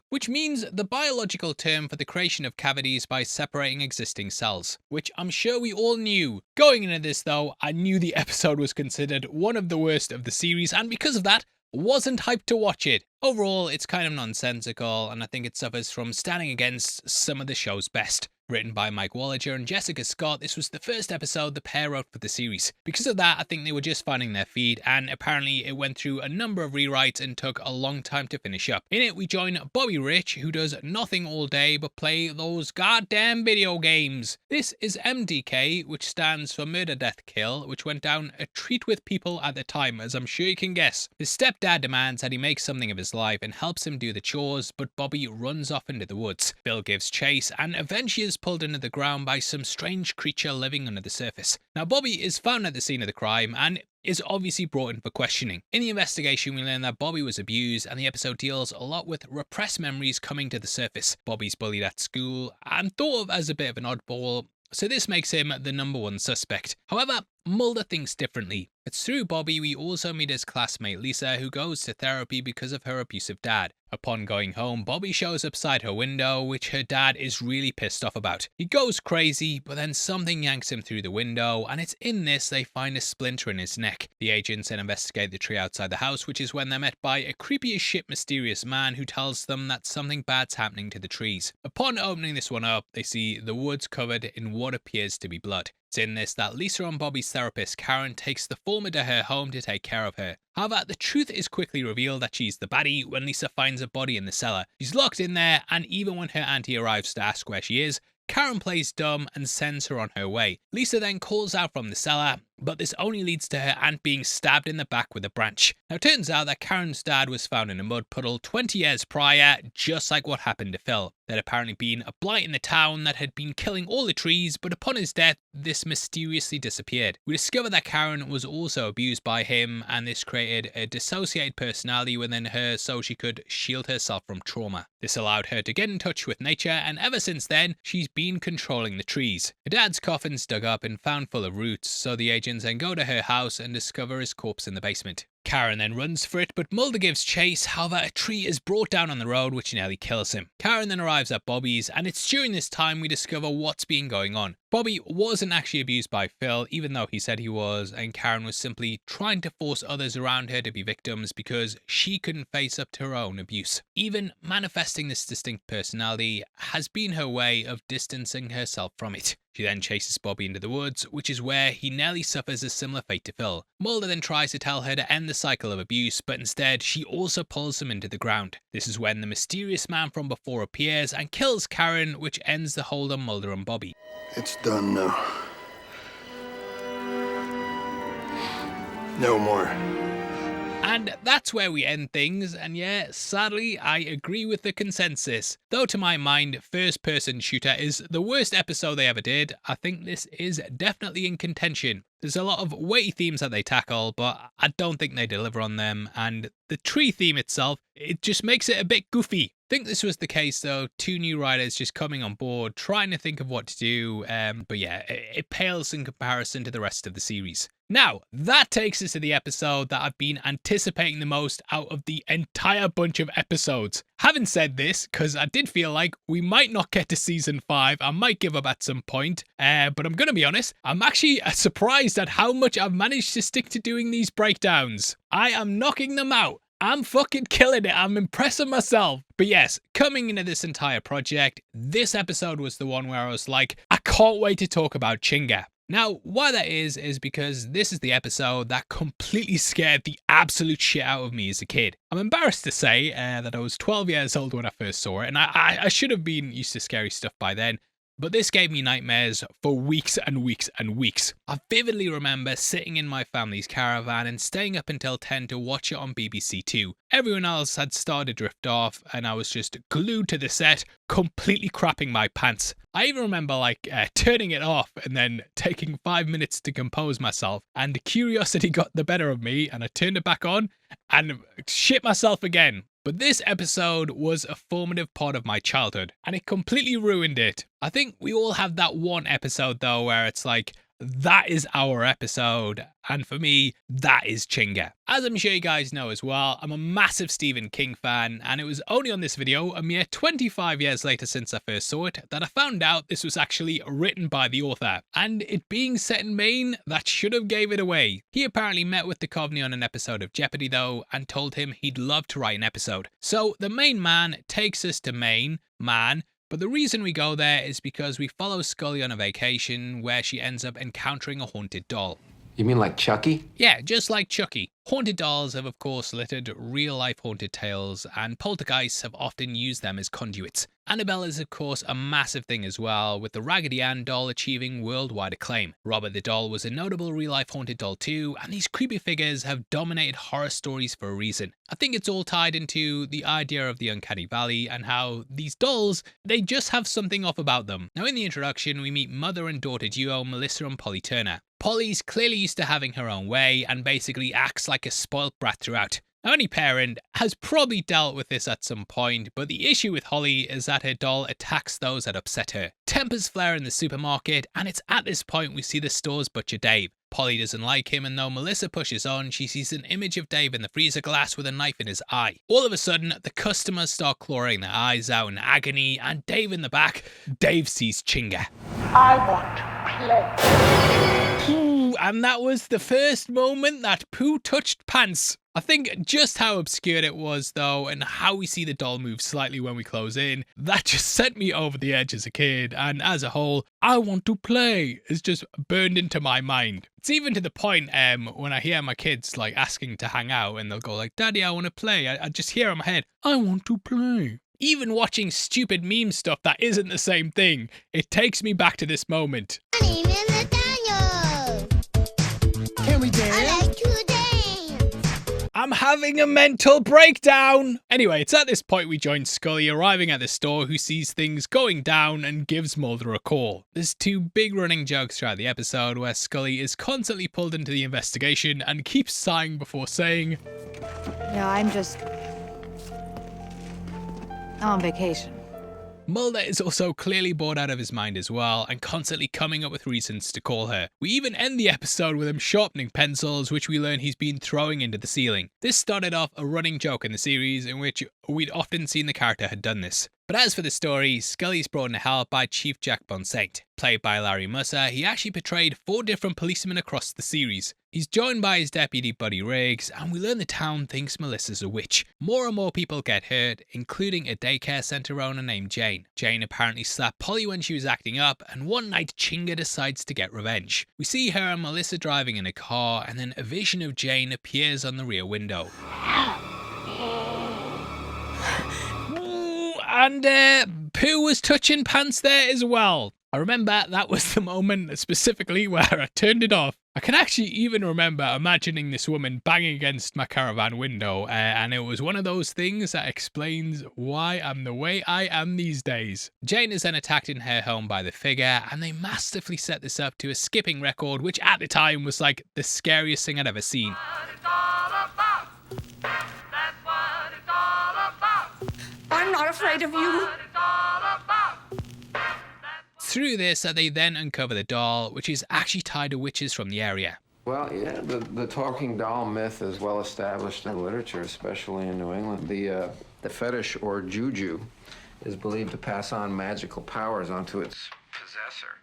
which means the biological term for the creation of cavities by separating existing cells, which I'm sure we all knew. Going into this though, I knew the episode was considered one of the worst of the series, and because of that, wasn't hyped to watch it. Overall, it's kind of nonsensical, and I think it suffers from standing against some of the show's best. Written by Mike Wallager and Jessica Scott, this was the first episode the pair wrote for the series. Because of that, I think they were just finding their feet, and apparently it went through a number of rewrites and took a long time to finish up. In it, we join Bobby Rich, who does nothing all day but play those goddamn video games. This is MDK, which stands for Murder Death Kill, which went down a treat with people at the time, as I'm sure you can guess. His stepdad demands that he make something of his life and helps him do the chores, but Bobby runs off into the woods. Bill gives chase and eventually is pulled into the ground by some strange creature living under the surface. Now, Bobby is found at the scene of the crime and is obviously brought in for questioning. In the investigation, we learn that Bobby was abused, and the episode deals a lot with repressed memories coming to the surface. Bobby's bullied at school and thought of as a bit of an oddball, so this makes him the #1 suspect. However, Mulder thinks differently. It's through Bobby we also meet his classmate Lisa, who goes to therapy because of her abusive dad. Upon going home, Bobby shows up beside her window, which her dad is really pissed off about. He goes crazy, but then something yanks him through the window, and it's in this they find a splinter in his neck. The agents then investigate the tree outside the house, which is when they're met by a creepy as shit mysterious man who tells them that something bad's happening to the trees. Upon opening this one up, they see the woods covered in what appears to be blood. It's in this that Lisa and Bobby's therapist Karen takes the former to her home to take care of her. However, the truth is quickly revealed that she's the baddie when Lisa finds a body in the cellar. She's locked in there, and even when her auntie arrives to ask where she is, Karen plays dumb and sends her on her way. Lisa then calls out from the cellar, but this only leads to her aunt being stabbed in the back with a branch. Now, it turns out that Karen's dad was found in a mud puddle 20 years prior, just like what happened to Phil. There'd apparently been a blight in the town that had been killing all the trees, but upon his death, this mysteriously disappeared. We discover that Karen was also abused by him, and this created a dissociated personality within her so she could shield herself from trauma. This allowed her to get in touch with nature, and ever since then, she's been controlling the trees. Her dad's coffin's dug up and found full of roots, so the agents then go to her house and discover his corpse in the basement. Karen then runs for it, but Mulder gives chase. However, a tree is brought down on the road, which nearly kills him. Karen then arrives at Bobby's, and it's during this time we discover what's been going on. Bobby wasn't actually abused by Phil, even though he said he was, and Karen was simply trying to force others around her to be victims because she couldn't face up to her own abuse. Even manifesting this distinct personality has been her way of distancing herself from it. She then chases Bobby into the woods, which is where he nearly suffers a similar fate to Phil. Mulder then tries to tell her to end the cycle of abuse, but instead she also pulls him into the ground. This is when the mysterious man from before appears and kills Karen, which ends the hold on Mulder and Bobby. It's done now. No more. And that's where we end things, and yeah, sadly, I agree with the consensus. Though to my mind, First Person Shooter is the worst episode they ever did, I think this is definitely in contention. There's a lot of weighty themes that they tackle, but I don't think they deliver on them, and the tree theme itself, it just makes it a bit goofy. I think this was the case though, 2 new writers just coming on board, trying to think of what to do, but yeah, it pales in comparison to the rest of the series. Now, that takes us to the episode that I've been anticipating the most out of the entire bunch of episodes. Having said this, because I did feel like we might not get to season 5, I might give up at some point, but I'm going to be honest, I'm actually surprised at how much I've managed to stick to doing these breakdowns. I am knocking them out. I'm fucking killing it. I'm impressing myself. But yes, coming into this entire project, this episode was the one where I was like, I can't wait to talk about Chinga. Now, why that is because this is the episode that completely scared the absolute shit out of me as a kid. I'm embarrassed to say that I was 12 years old when I first saw it, and I should have been used to scary stuff by then. But this gave me nightmares for weeks and weeks and weeks. I vividly remember sitting in my family's caravan and staying up until 10 to watch it on BBC Two. Everyone else had started to drift off and I was just glued to the set, completely crapping my pants. I even remember turning it off and then taking 5 minutes to compose myself, and curiosity got the better of me and I turned it back on and shit myself again. But this episode was a formative part of my childhood, and it completely ruined it. I think we all have that one episode, though, where it's like, that is our episode, and for me, that is Chinga. As I'm sure you guys know as well, I'm a massive Stephen King fan, and it was only on this video, a mere 25 years later since I first saw it, that I found out this was actually written by the author. And it being set in Maine, that should have gave it away. He apparently met with Duchovny on an episode of Jeopardy though, and told him he'd love to write an episode. So the main man takes us to Maine, but the reason we go there is because we follow Scully on a vacation where she ends up encountering a haunted doll. You mean like Chucky? Yeah, just like Chucky. Haunted dolls have of course littered real-life haunted tales, and poltergeists have often used them as conduits. Annabelle is of course a massive thing as well, with the Raggedy Ann doll achieving worldwide acclaim. Robert the Doll was a notable real-life haunted doll too, and these creepy figures have dominated horror stories for a reason. I think it's all tied into the idea of the uncanny valley and how these dolls, they just have something off about them. Now in the introduction we meet mother and daughter duo Melissa and Polly Turner. Polly's clearly used to having her own way and basically acts like a spoilt brat throughout. Now, any parent has probably dealt with this at some point, but the issue with Holly is that her doll attacks those that upset her. Tempers flare in the supermarket, and it's at this point we see the store's butcher Dave. Polly doesn't like him, and though Melissa pushes on, she sees an image of Dave in the freezer glass with a knife in his eye. All of a sudden, the customers start clawing their eyes out in agony, and Dave in the back, Dave sees Chinga. I want to play. Ooh, and that was the first moment that Pooh touched pants. I think just how obscure it was though, and how we see the doll move slightly when we close in, that just sent me over the edge as a kid, and as a whole, I want to play is just burned into my mind. It's even to the point when I hear my kids like asking to hang out and they'll go like, Daddy, I want to play. I just hear in my head, I want to play. Even watching stupid meme stuff that isn't the same thing, it takes me back to this moment. Can we dance? I like to dance. I'm having a mental breakdown! Anyway, it's at this point we join Scully arriving at the store, who sees things going down and gives Mulder a call. There's two big running jokes throughout the episode where Scully is constantly pulled into the investigation and keeps sighing before saying, No, I'm just on vacation. Mulder is also clearly bored out of his mind as well, and constantly coming up with reasons to call her. We even end the episode with him sharpening pencils, which we learn he's been throwing into the ceiling. This started off a running joke in the series in which we'd often seen the character had done this. But as for the story, Scully's brought in help by Chief Jack Bonsaint. Played by Larry Musser, he actually portrayed 4 different policemen across the series. He's joined by his deputy Buddy Riggs, and we learn the town thinks Melissa's a witch. More and more people get hurt, including a daycare centre owner named Jane. Jane apparently slapped Polly when she was acting up, and one night Chinga decides to get revenge. We see her and Melissa driving in a car, and then a vision of Jane appears on the rear window. And Pooh was touching pants there as well. I remember that was the moment specifically where I turned it off. I can actually even remember imagining this woman banging against my caravan window, and it was one of those things that explains why I'm the way I am these days. Jane is then attacked in her home by the figure, and they masterfully set this up to a skipping record, which at the time was like the scariest thing I'd ever seen. I'm not afraid of you. Through this, they then uncover the doll, which is actually tied to witches from the area. Well, yeah, the talking doll myth is well established in literature, especially in New England. The fetish, or juju, is believed to pass on magical powers onto its possessor.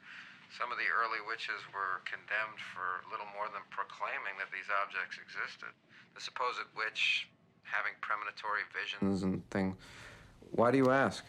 Some of the early witches were condemned for little more than proclaiming that these objects existed. The supposed witch having premonitory visions and things. Why do you ask?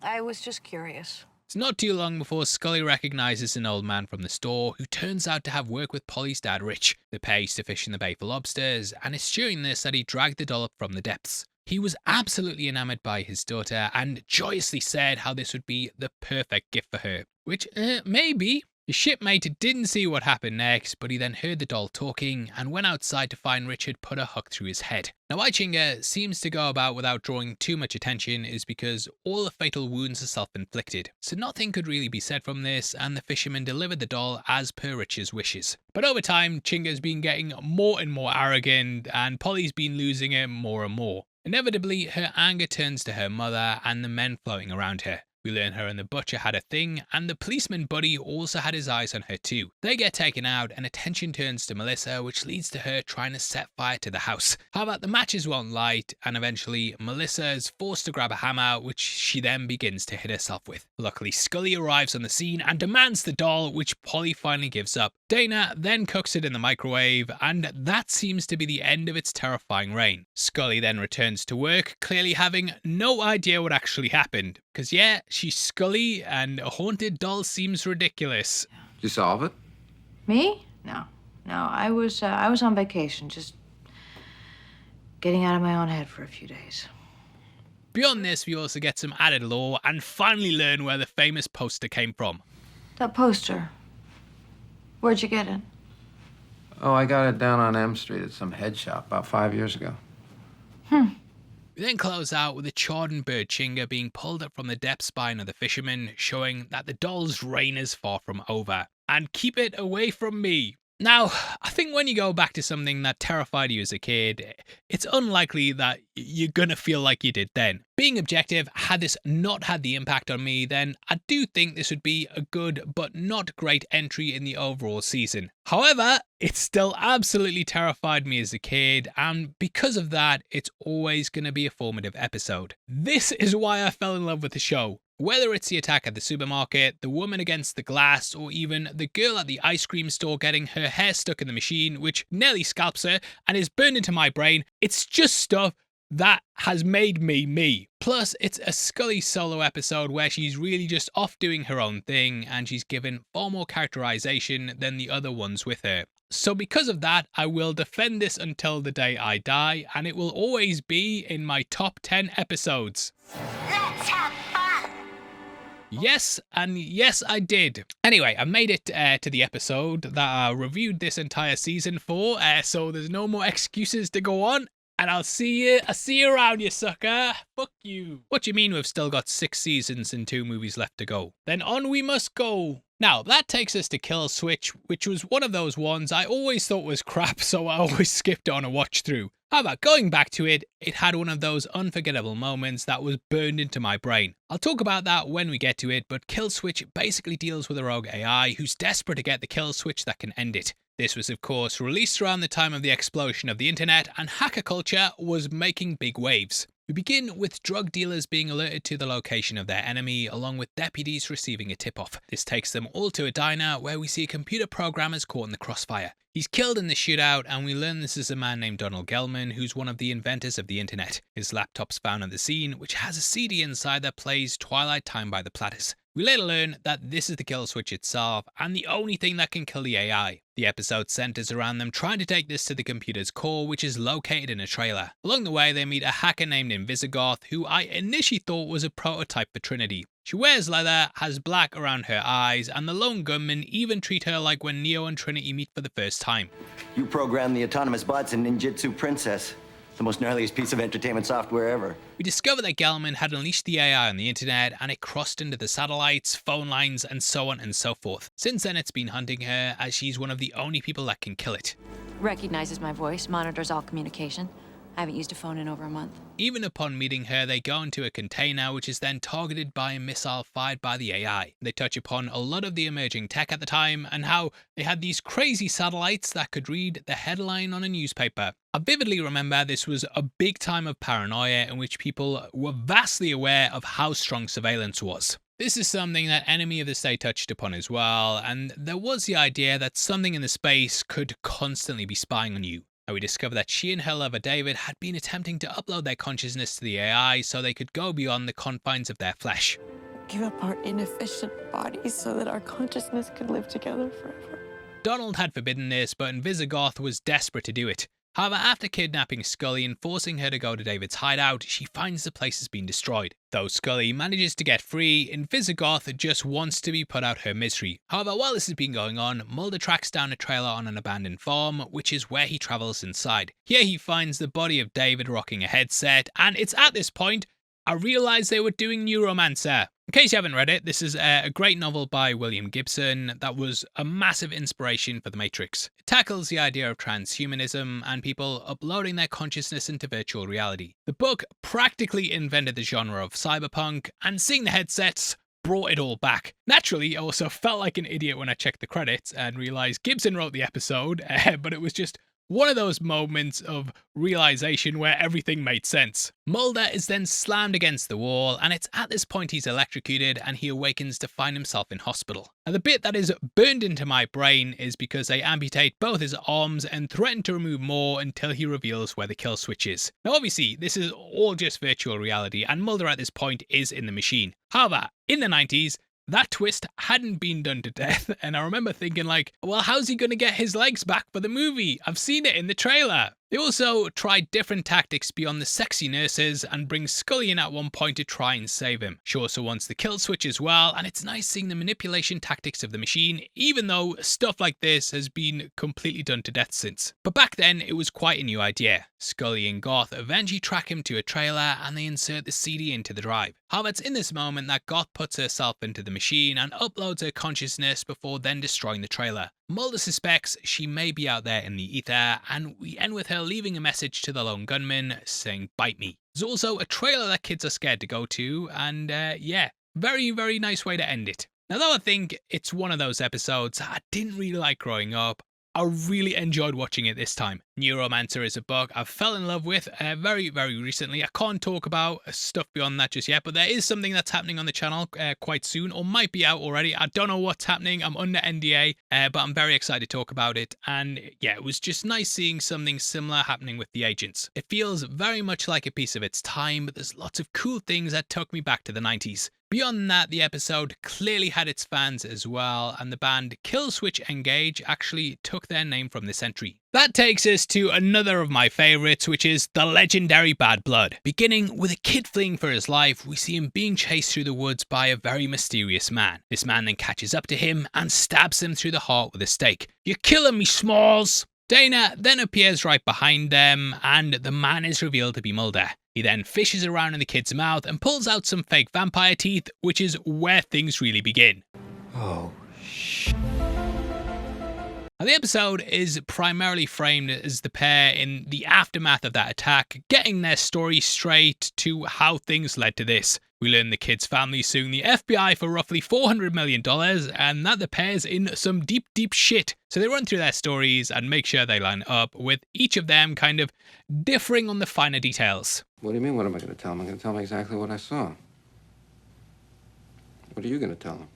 I was just curious. It's not too long before Scully recognizes an old man from the store who turns out to have worked with Polly's dad, Rich. The pair used to fish in the bay for lobsters, and it's during this that he dragged the doll up from the depths. He was absolutely enamored by his daughter and joyously said how this would be the perfect gift for her. Which, maybe. His shipmate didn't see what happened next, but he then heard the doll talking and went outside to find Richard put a hook through his head. Now, why Chinga seems to go about without drawing too much attention is because all the fatal wounds are self-inflicted. So nothing could really be said from this, and the fisherman delivered the doll as per Richard's wishes. But over time, Chinga's been getting more and more arrogant, and Polly's been losing it more and more. Inevitably, her anger turns to her mother and the men floating around her. We learn her and the butcher had a thing, and the policeman buddy also had his eyes on her too. They get taken out, and attention turns to Melissa, which leads to her trying to set fire to the house. However, the matches won't light, and eventually Melissa is forced to grab a hammer, which she then begins to hit herself with. Luckily, Scully arrives on the scene and demands the doll, which Polly finally gives up. Dana then cooks it in the microwave, and that seems to be the end of its terrifying reign. Scully then returns to work, clearly having no idea what actually happened. Because yeah, she's Scully, and a haunted doll seems ridiculous. Did you solve it? Me? No. I was on vacation, just getting out of my own head for a few days. Beyond this, we also get some added lore and finally learn where the famous poster came from. That poster. Where'd you get it? Oh, I got it down on M Street at some head shop about 5 years ago. We then close out with a charred and bird Chinga being pulled up from the depths by another fisherman, showing that the doll's reign is far from over. And keep it away from me. Now, I think when you go back to something that terrified you as a kid, it's unlikely that you're gonna feel like you did then. Being objective, had this not had the impact on me, then I do think this would be a good but not great entry in the overall season. However, it still absolutely terrified me as a kid, and because of that, it's always gonna be a formative episode. This is why I fell in love with the show. Whether it's the attack at the supermarket, the woman against the glass, or even the girl at the ice cream store getting her hair stuck in the machine, which nearly scalps her and is burned into my brain, it's just stuff that has made me me. Plus, it's a Scully solo episode where she's really just off doing her own thing, and she's given far more characterization than the other ones with her. So because of that, I will defend this until the day I die, and it will always be in my top 10 episodes. Let's have fun! Yes, and yes, I did. Anyway, I made it to the episode that I reviewed this entire season for, so there's no more excuses to go on. And I'll see you around, you sucker. Fuck you. What do you mean we've still got 6 seasons and 2 movies left to go? Then on we must go. Now, that takes us to Kill Switch, which was one of those ones I always thought was crap, so I always skipped on a watch through. However, going back to it, it had one of those unforgettable moments that was burned into my brain. I'll talk about that when we get to it, but Kill Switch basically deals with a rogue AI who's desperate to get the kill switch that can end it. This was of course released around the time of the explosion of the internet, and hacker culture was making big waves. We begin with drug dealers being alerted to the location of their enemy, along with deputies receiving a tip-off. This takes them all to a diner where we see computer programmers caught in the crossfire. He's killed in the shootout, and we learn this is a man named Donald Gelman, who's one of the inventors of the internet. His laptop's found at the scene, which has a CD inside that plays Twilight Time by the Platters. We later learn that this is the kill switch itself, and the only thing that can kill the AI. The episode centers around them trying to take this to the computer's core, which is located in a trailer. Along the way, they meet a hacker named Invisigoth, who I initially thought was a prototype for Trinity. She wears leather, has black around her eyes, and the lone gunmen even treat her like when Neo and Trinity meet for the first time. You programmed the autonomous bots in Ninjutsu Princess. The most gnarliest piece of entertainment software ever. We discover that Gelman had unleashed the AI on the internet, and it crossed into the satellites, phone lines, and so on and so forth. Since then, it's been hunting her, as she's one of the only people that can kill it. Recognizes my voice, monitors all communication. I haven't used a phone in over a month. Even upon meeting her, they go into a container which is then targeted by a missile fired by the AI. They touch upon a lot of the emerging tech at the time and how they had these crazy satellites that could read the headline on a newspaper. I vividly remember this was a big time of paranoia in which people were vastly aware of how strong surveillance was. This is something that Enemy of the State touched upon as well, and there was the idea that something in the space could constantly be spying on you. And we discover that she and her lover David had been attempting to upload their consciousness to the AI so they could go beyond the confines of their flesh. Give up our inefficient bodies so that our consciousness could live together forever. Donald had forbidden this, but Invisigoth was desperate to do it. However, after kidnapping Scully and forcing her to go to David's hideout, she finds the place has been destroyed. Though Scully manages to get free, Invisigoth just wants to be put out her misery. However, while this has been going on, Mulder tracks down a trailer on an abandoned farm, which is where he travels inside. Here he finds the body of David rocking a headset, and it's at this point I realised they were doing Neuromancer. In case you haven't read it, this is a great novel by William Gibson that was a massive inspiration for The Matrix. It tackles the idea of transhumanism and people uploading their consciousness into virtual reality. The book practically invented the genre of cyberpunk, and seeing the headsets brought it all back. Naturally, I also felt like an idiot when I checked the credits and realised Gibson wrote the episode, but it was just one of those moments of realization where everything made sense. Mulder is then slammed against the wall, and it's at this point he's electrocuted and he awakens to find himself in hospital. Now, the bit that is burned into my brain is because they amputate both his arms and threaten to remove more until he reveals where the kill switch is. Now, obviously, this is all just virtual reality, and Mulder at this point is in the machine. However, in the 90s, that twist hadn't been done to death, and I remember thinking like, well, how's he going to get his legs back for the movie? I've seen it in the trailer. They also tried different tactics beyond the sexy nurses and bring Scully in at one point to try and save him. She also wants the kill switch as well, and it's nice seeing the manipulation tactics of the machine, even though stuff like this has been completely done to death since. But back then, it was quite a new idea. Scully and Goth eventually track him to a trailer and they insert the CD into the drive. However, it's in this moment that Goth puts herself into the machine and uploads her consciousness before then destroying the trailer. Mulder suspects she may be out there in the ether, and we end with her leaving a message to the lone gunman saying, "Bite me." There's also a trailer that kids are scared to go to, and yeah, very, very nice way to end it. Now, though I think it's one of those episodes I didn't really like growing up, I really enjoyed watching it this time. Neuromancer is a book I fell in love with very, very recently. I can't talk about stuff beyond that just yet, but there is something that's happening on the channel quite soon, or might be out already. I don't know what's happening. I'm under NDA, but I'm very excited to talk about it. And yeah, it was just nice seeing something similar happening with the agents. It feels very much like a piece of its time, but there's lots of cool things that took me back to the 90s. Beyond that, the episode clearly had its fans as well, and the band Killswitch Engage actually took their name from this entry. That takes us to another of my favourites, which is the legendary Bad Blood. Beginning with a kid fleeing for his life, we see him being chased through the woods by a very mysterious man. This man then catches up to him and stabs him through the heart with a stake. "You're killing me, Smalls!" Dana then appears right behind them, and the man is revealed to be Mulder. He then fishes around in the kid's mouth and pulls out some fake vampire teeth, which is where things really begin. Oh, Now, the episode is primarily framed as the pair in the aftermath of that attack, getting their story straight to how things led to this. We learn the kid's family suing the FBI for roughly $400 million, and that the pair's in some deep, deep shit. So they run through their stories and make sure they line up, with each of them kind of differing on the finer details. What do you mean, what am I going to tell him? I'm going to tell him exactly what I saw. What are you going to tell him?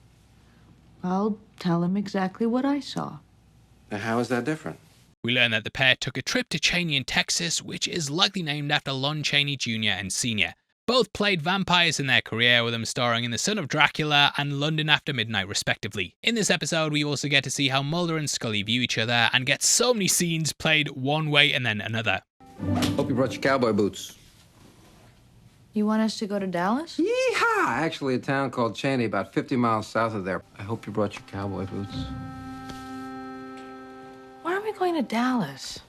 I'll tell him exactly what I saw. Now, how is that different? We learn that the pair took a trip to Cheney in Texas, which is likely named after Lon Chaney Jr. and Sr. Both played vampires in their career, with them starring in The Son of Dracula and London After Midnight respectively. In this episode, we also get to see how Mulder and Scully view each other and get so many scenes played one way and then another. Hope you brought your cowboy boots. You want us to go to Dallas? Yeehaw! Actually, a town called Cheney, about 50 miles south of there. I hope you brought your cowboy boots. Why are we going to Dallas?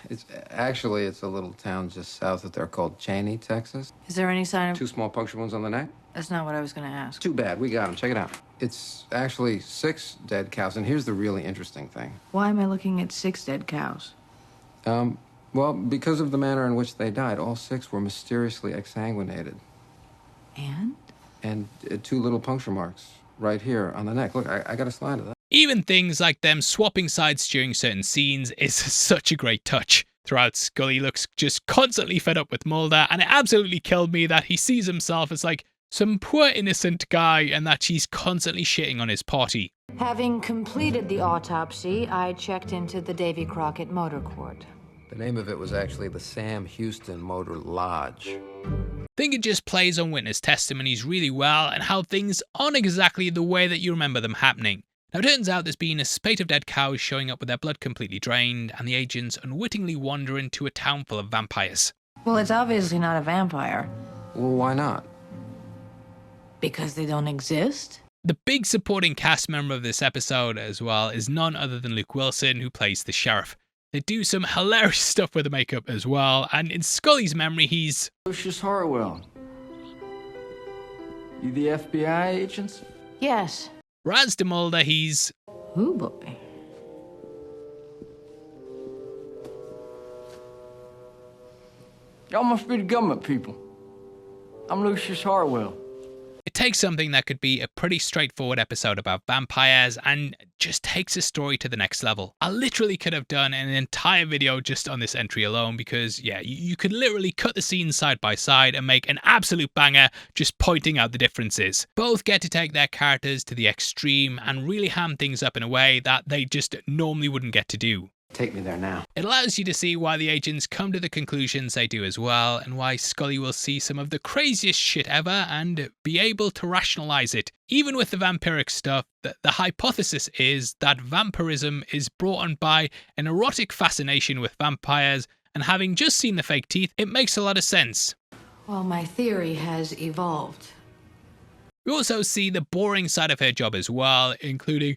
It's a little town just south of there called Cheney, Texas. Is there any sign of... 2 small puncture wounds on the neck. That's not what I was going to ask. Too bad. We got them. Check it out. It's actually 6 dead cows, and here's the really interesting thing. Why am I looking at 6 dead cows? Well, because of the manner in which they died, all 6 were mysteriously exsanguinated. And? And 2 little puncture marks right here on the neck. Look, I got a slide of that. Even things like them swapping sides during certain scenes is such a great touch. Throughout, Scully looks just constantly fed up with Mulder, and it absolutely killed me that he sees himself as like some poor innocent guy and that she's constantly shitting on his party. Having completed the autopsy, I checked into the Davy Crockett Motor Court. The name of it was actually the Sam Houston Motor Lodge. I think it just plays on witness testimonies really well and how things aren't exactly the way that you remember them happening. Now, it turns out there's been a spate of dead cows showing up with their blood completely drained, and the agents unwittingly wander into a town full of vampires. Well, it's obviously not a vampire. Well, why not? Because they don't exist? The big supporting cast member of this episode as well is none other than Luke Wilson, who plays the sheriff. They do some hilarious stuff with the makeup as well, and in Scully's memory, he's... Lucius Harwell. You the FBI agents? Yes. Whereas to Mulder, he's... Ooh, boy. Y'all must be the government people. I'm Lucius Harwell. It takes something that could be a pretty straightforward episode about vampires and just takes a story to the next level. I literally could have done an entire video just on this entry alone because, yeah, you could literally cut the scenes side by side and make an absolute banger just pointing out the differences. Both get to take their characters to the extreme and really ham things up in a way that they just normally wouldn't get to do. Take me there now. It allows you to see why the agents come to the conclusions they do as well, and why Scully will see some of the craziest shit ever and be able to rationalize it. Even with the vampiric stuff, the hypothesis is that vampirism is brought on by an erotic fascination with vampires, and having just seen the fake teeth, it makes a lot of sense. Well, my theory has evolved. We also see the boring side of her job as well, including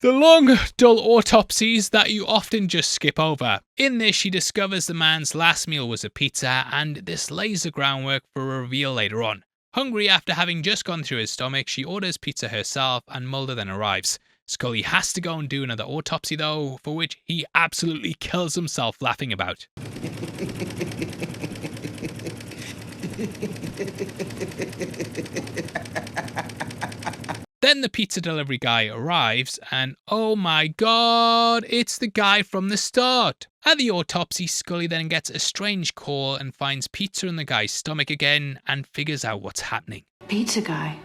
the long, dull autopsies that you often just skip over. In this, she discovers the man's last meal was a pizza, and this lays the groundwork for a reveal later on. Hungry after having just gone through his stomach, she orders pizza herself, and Mulder then arrives. Scully has to go and do another autopsy though, for which he absolutely kills himself laughing about. Then the pizza delivery guy arrives, and oh my god, it's the guy from the start. At the autopsy, Scully then gets a strange call and finds pizza in the guy's stomach again and figures out what's happening. Pizza guy.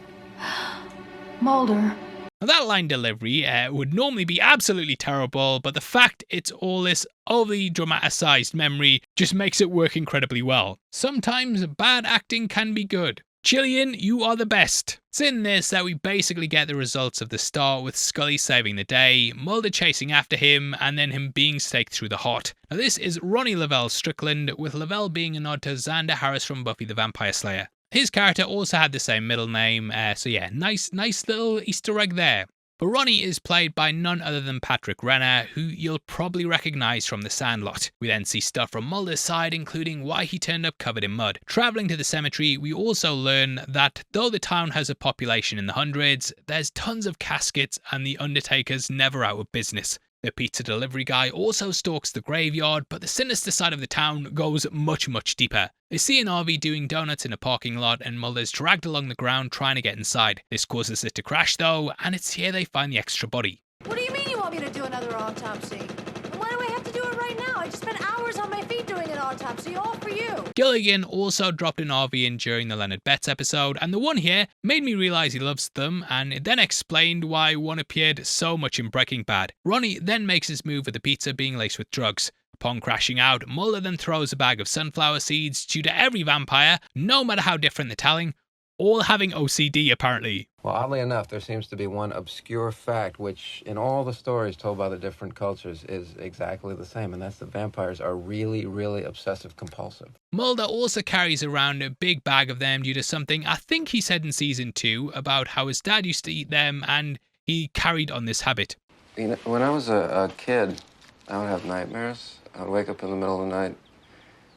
Mulder. Now that line delivery would normally be absolutely terrible, but the fact it's all this overly dramaticized memory just makes it work incredibly well. Sometimes bad acting can be good. Chilean, you are the best. It's in this that we basically get the results of the start, with Scully saving the day, Mulder chasing after him, and then him being staked through the heart. Now this is Ronnie Lavelle Strickland, with Lavelle being a nod to Xander Harris from Buffy the Vampire Slayer. His character also had the same middle name, so yeah, nice little Easter egg there. But Ronnie is played by none other than Patrick Renner, who you'll probably recognise from The Sandlot. We then see stuff from Mulder's side, including why he turned up covered in mud. Travelling to the cemetery, we also learn that though the town has a population in the hundreds, there's tons of caskets and the undertaker's never out of business. The pizza delivery guy also stalks the graveyard, but the sinister side of the town goes much deeper. They see an RV doing donuts in a parking lot, and Mulder's dragged along the ground trying to get inside. This causes it to crash though, and it's here they find the extra body. What do you mean you want me to do another autopsy? And why do I have to do it right now? I just spent hours on my feet doing an autopsy, all for you. Gilligan also dropped an RV in during the Leonard Betts episode, and the one here made me realise he loves them, and it then explained why one appeared so much in Breaking Bad. Ronnie then makes his move with the pizza being laced with drugs. Upon crashing out, Mulder then throws a bag of sunflower seeds due to every vampire, no matter how different the telling, all having OCD apparently. Well, oddly enough, there seems to be one obscure fact which, in all the stories told by the different cultures, is exactly the same, and that's that vampires are really obsessive compulsive. Mulder also carries around a big bag of them due to something I think he said in season 2 about how his dad used to eat them, and he carried on this habit. You know, when I was a kid, I would have nightmares. I would wake up in the middle of the night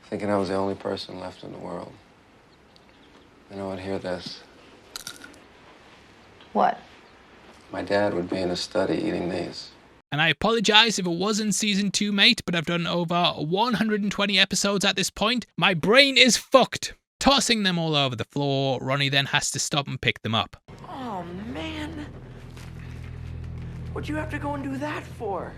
thinking I was the only person left in the world. And I would hear this. What? My dad would be in his study eating these. And I apologise if it wasn't season 2, mate, but I've done over 120 episodes at this point. My brain is fucked. Tossing them all over the floor, Ronnie then has to stop and pick them up. Oh, man. What'd you have to go and do that for?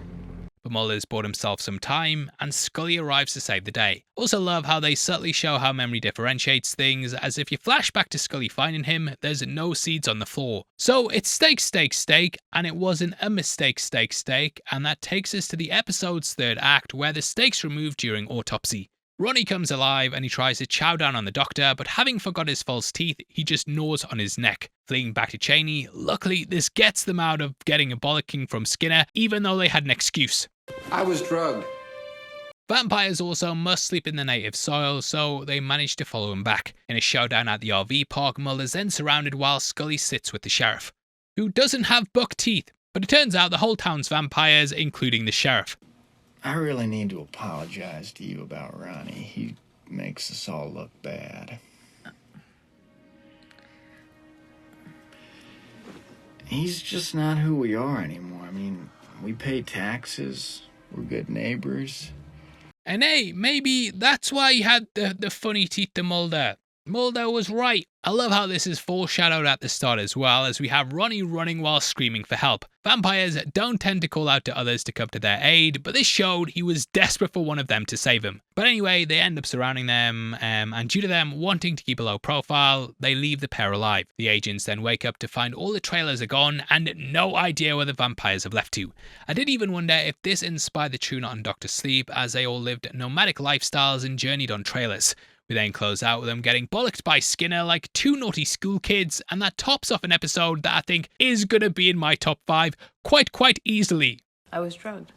But Mulder's bought himself some time, and Scully arrives to save the day. Also love how they subtly show how memory differentiates things, as if you flash back to Scully finding him, there's no seeds on the floor. So it's steak, steak, steak, and it wasn't a mistake, steak, steak, and that takes us to the episode's third act, where the steak's removed during autopsy. Ronnie comes alive and he tries to chow down on the doctor, but having forgot his false teeth, he just gnaws on his neck. Fleeing back to Cheney, luckily this gets them out of getting a bollocking from Skinner, even though they had an excuse. I was drugged. Vampires also must sleep in the native soil, so they manage to follow him back. In a showdown at the RV park, Mulder's then surrounded while Scully sits with the sheriff, who doesn't have buck teeth, but it turns out the whole town's vampires, including the sheriff. I really need to apologize to you about Ronnie. He makes us all look bad. He's just not who we are anymore. I mean, we pay taxes, we're good neighbors. And hey, maybe that's why he had the funny teeth to Mulder. Mulder was right. I love how this is foreshadowed at the start as well, as we have Ronnie running while screaming for help. Vampires don't tend to call out to others to come to their aid, but this showed he was desperate for one of them to save him. But anyway, they end up surrounding them, and due to them wanting to keep a low profile, they leave the pair alive. The agents then wake up to find all the trailers are gone, and no idea where the vampires have left to. I did even wonder if this inspired the True Knot and Dr. Sleep, as they all lived nomadic lifestyles and journeyed on trailers. We then close out with them getting bollocked by Skinner like two naughty school kids, and that tops off an episode that I think is gonna be in my top 5 quite easily. I was drugged.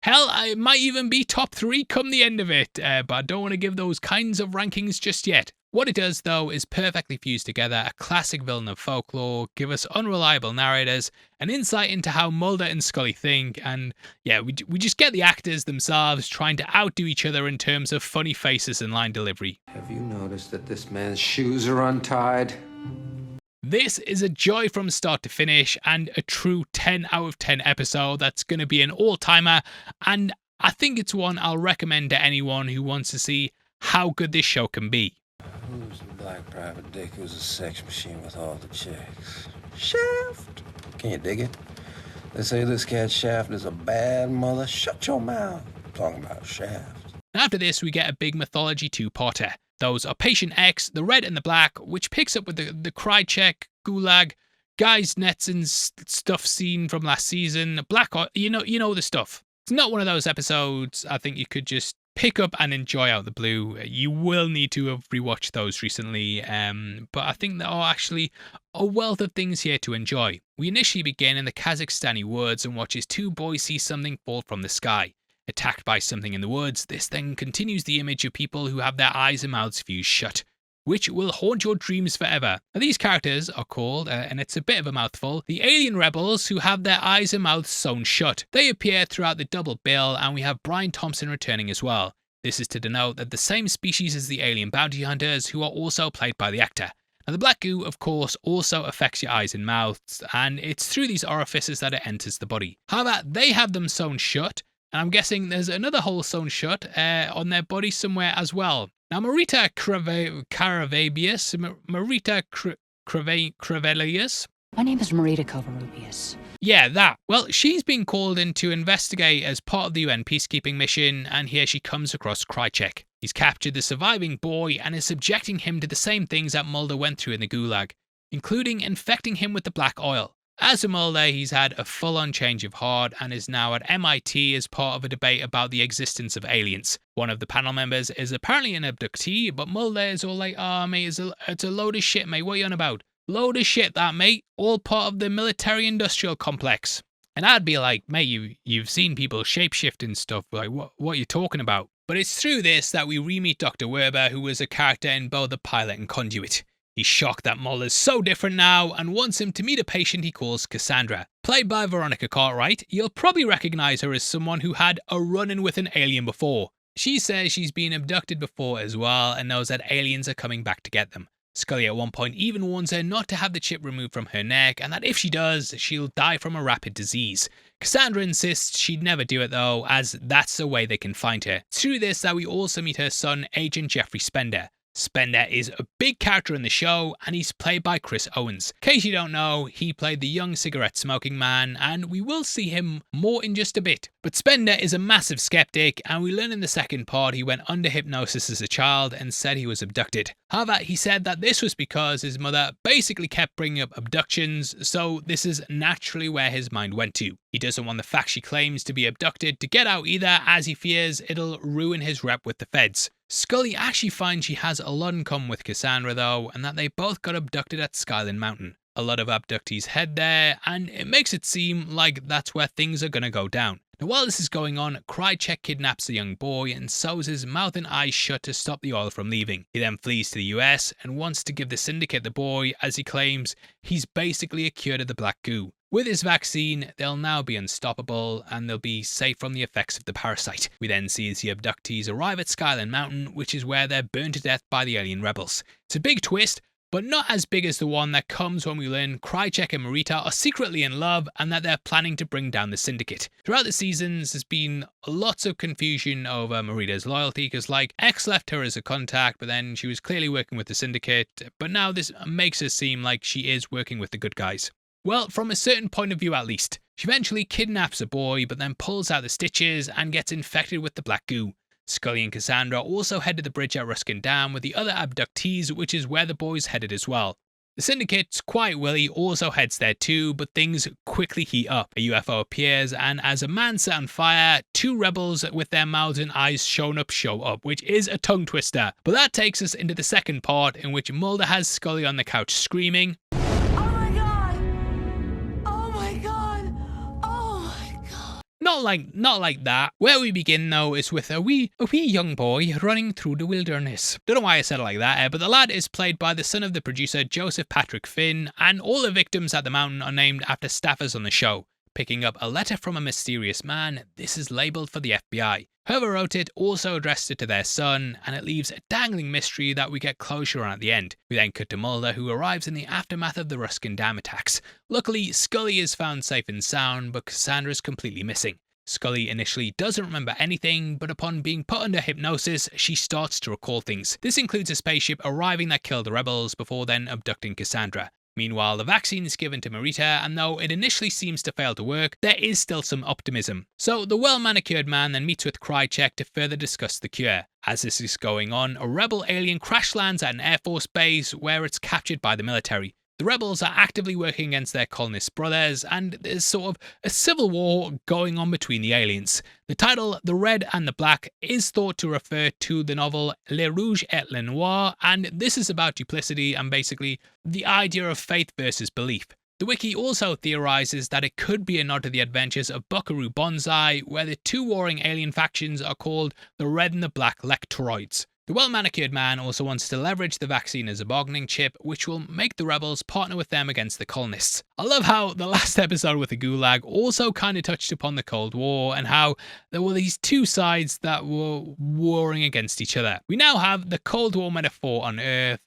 Hell, it might even be top 3 come the end of it, but I don't want to give those kinds of rankings just yet. What it does, though, is perfectly fuse together a classic villain of folklore, give us unreliable narrators, an insight into how Mulder and Scully think, and yeah, we just get the actors themselves trying to outdo each other in terms of funny faces and line delivery. Have you noticed that this man's shoes are untied? This is a joy from start to finish, and a true 10 out of 10 episode that's going to be an all-timer, and I think it's one I'll recommend to anyone who wants to see how good this show can be. Who's the black private dick who's a sex machine with all the chicks? Shaft! Can you dig it? They say this cat Shaft is a bad mother. Shut your mouth. I'm talking about Shaft. After this, we get a big mythology two-parter. Those are Patient X, the Red and the Black, which picks up with the Krychek, Gulag, Guy's Nets and stuff scene from last season. Black, you know the stuff. It's not one of those episodes I think you could just pick up and enjoy out the blue. You will need to have rewatched those recently, but I think there are actually a wealth of things here to enjoy. We initially begin in the Kazakhstani woods and watch as two boys see something fall from the sky. Attacked by something in the woods, this then continues the image of people who have their eyes and mouths fused shut, which will haunt your dreams forever. Now, these characters are called, and it's a bit of a mouthful, the alien rebels who have their eyes and mouths sewn shut. They appear throughout the double bill, and we have Brian Thompson returning as well. This is to denote that the same species as the alien bounty hunters, who are also played by the actor. Now, the black goo, of course, also affects your eyes and mouths, and it's through these orifices that it enters the body. However, they have them sewn shut, and I'm guessing there's another hole sewn shut on their body somewhere as well. Now, Marita Cravelius. My name is Marita Covarrubias. Yeah, that. Well, she's been called in to investigate as part of the UN peacekeeping mission, and here she comes across Krychek. He's captured the surviving boy and is subjecting him to the same things that Mulder went through in the Gulag, including infecting him with the black oil. As for Mulder, he's had a full-on change of heart and is now at MIT as part of a debate about the existence of aliens. One of the panel members is apparently an abductee, but Mulder is all like, mate, it's a load of shit, mate, what are you on about? Load of shit, that, mate. All part of the military-industrial complex. And I'd be like, mate, you've seen people shapeshift and stuff, like, what are you talking about? But it's through this that we re-meet Dr. Werber, who was a character in both The Pilot and Conduit. He's shocked that Mulder's so different now and wants him to meet a patient he calls Cassandra. Played by Veronica Cartwright, you'll probably recognise her as someone who had a run-in with an alien before. She says she's been abducted before as well and knows that aliens are coming back to get them. Scully at one point even warns her not to have the chip removed from her neck, and that if she does, she'll die from a rapid disease. Cassandra insists she'd never do it though, as that's the way they can find her. It's through this that we also meet her son, Agent Jeffrey Spender. Spender is a big character in the show, and he's played by Chris Owens. In case you don't know, he played the young cigarette smoking man, and we will see him more in just a bit. But Spender is a massive skeptic, and we learn in the second part he went under hypnosis as a child and said he was abducted. However, he said that this was because his mother basically kept bringing up abductions, so this is naturally where his mind went to. He doesn't want the fact she claims to be abducted to get out either, as he fears it'll ruin his rep with the feds. Scully actually finds she has a lot in common with Cassandra though, and that they both got abducted at Skyland Mountain. A lot of abductees head there, and it makes it seem like that's where things are gonna go down. Now while this is going on, Krychek kidnaps the young boy and sews his mouth and eyes shut to stop the oil from leaving. He then flees to the US and wants to give the syndicate the boy, as he claims he's basically a cure to the black goo. With his vaccine, they'll now be unstoppable and they'll be safe from the effects of the parasite. We then see as the abductees arrive at Skyland Mountain, which is where they're burned to death by the alien rebels. It's a big twist, but not as big as the one that comes when we learn Krychek and Marita are secretly in love and that they're planning to bring down the syndicate. Throughout the seasons, there's been lots of confusion over Marita's loyalty, because X left her as a contact, but then she was clearly working with the syndicate, but now this makes her seem like she is working with the good guys. Well, from a certain point of view at least. She eventually kidnaps a boy, but then pulls out the stitches and gets infected with the black goo. Scully and Cassandra also head to the bridge at Ruskin Dam with the other abductees, which is where the boys headed as well. The syndicate's Quiet Willie also heads there too, but things quickly heat up. A UFO appears, and as a man set on fire, two rebels with their mouths and eyes show up, which is a tongue twister. But that takes us into the second part, in which Mulder has Scully on the couch screaming, Not like that. Where we begin though is with a wee young boy running through the wilderness. Don't know why I said it like that, but the lad is played by the son of the producer Joseph Patrick Finn, and all the victims at the mountain are named after staffers on the show. Picking up a letter from a mysterious man, this is labelled for the FBI. Whoever wrote it also addressed it to their son, and it leaves a dangling mystery that we get closure on at the end. We then cut to Mulder, who arrives in the aftermath of the Ruskin Dam attacks. Luckily, Scully is found safe and sound, but Cassandra is completely missing. Scully initially doesn't remember anything, but upon being put under hypnosis, she starts to recall things. This includes a spaceship arriving that killed the rebels before then abducting Cassandra. Meanwhile, the vaccine is given to Marita, and though it initially seems to fail to work, there is still some optimism. So the well-manicured man then meets with Krychek to further discuss the cure. As this is going on, a rebel alien crash lands at an Air Force base where it's captured by the military. The rebels are actively working against their colonist brothers, and there's sort of a civil war going on between the aliens. The title, The Red and the Black, is thought to refer to the novel Le Rouge et le Noir, and this is about duplicity and basically the idea of faith versus belief. The wiki also theorizes that it could be a nod to the adventures of Buckaroo Banzai, where the two warring alien factions are called the Red and the Black Lectoroids. The well-manicured man also wants to leverage the vaccine as a bargaining chip, which will make the rebels partner with them against the colonists. I love how the last episode with the Gulag also kind of touched upon the Cold War and how there were these two sides that were warring against each other. We now have the Cold War metaphor on Earth,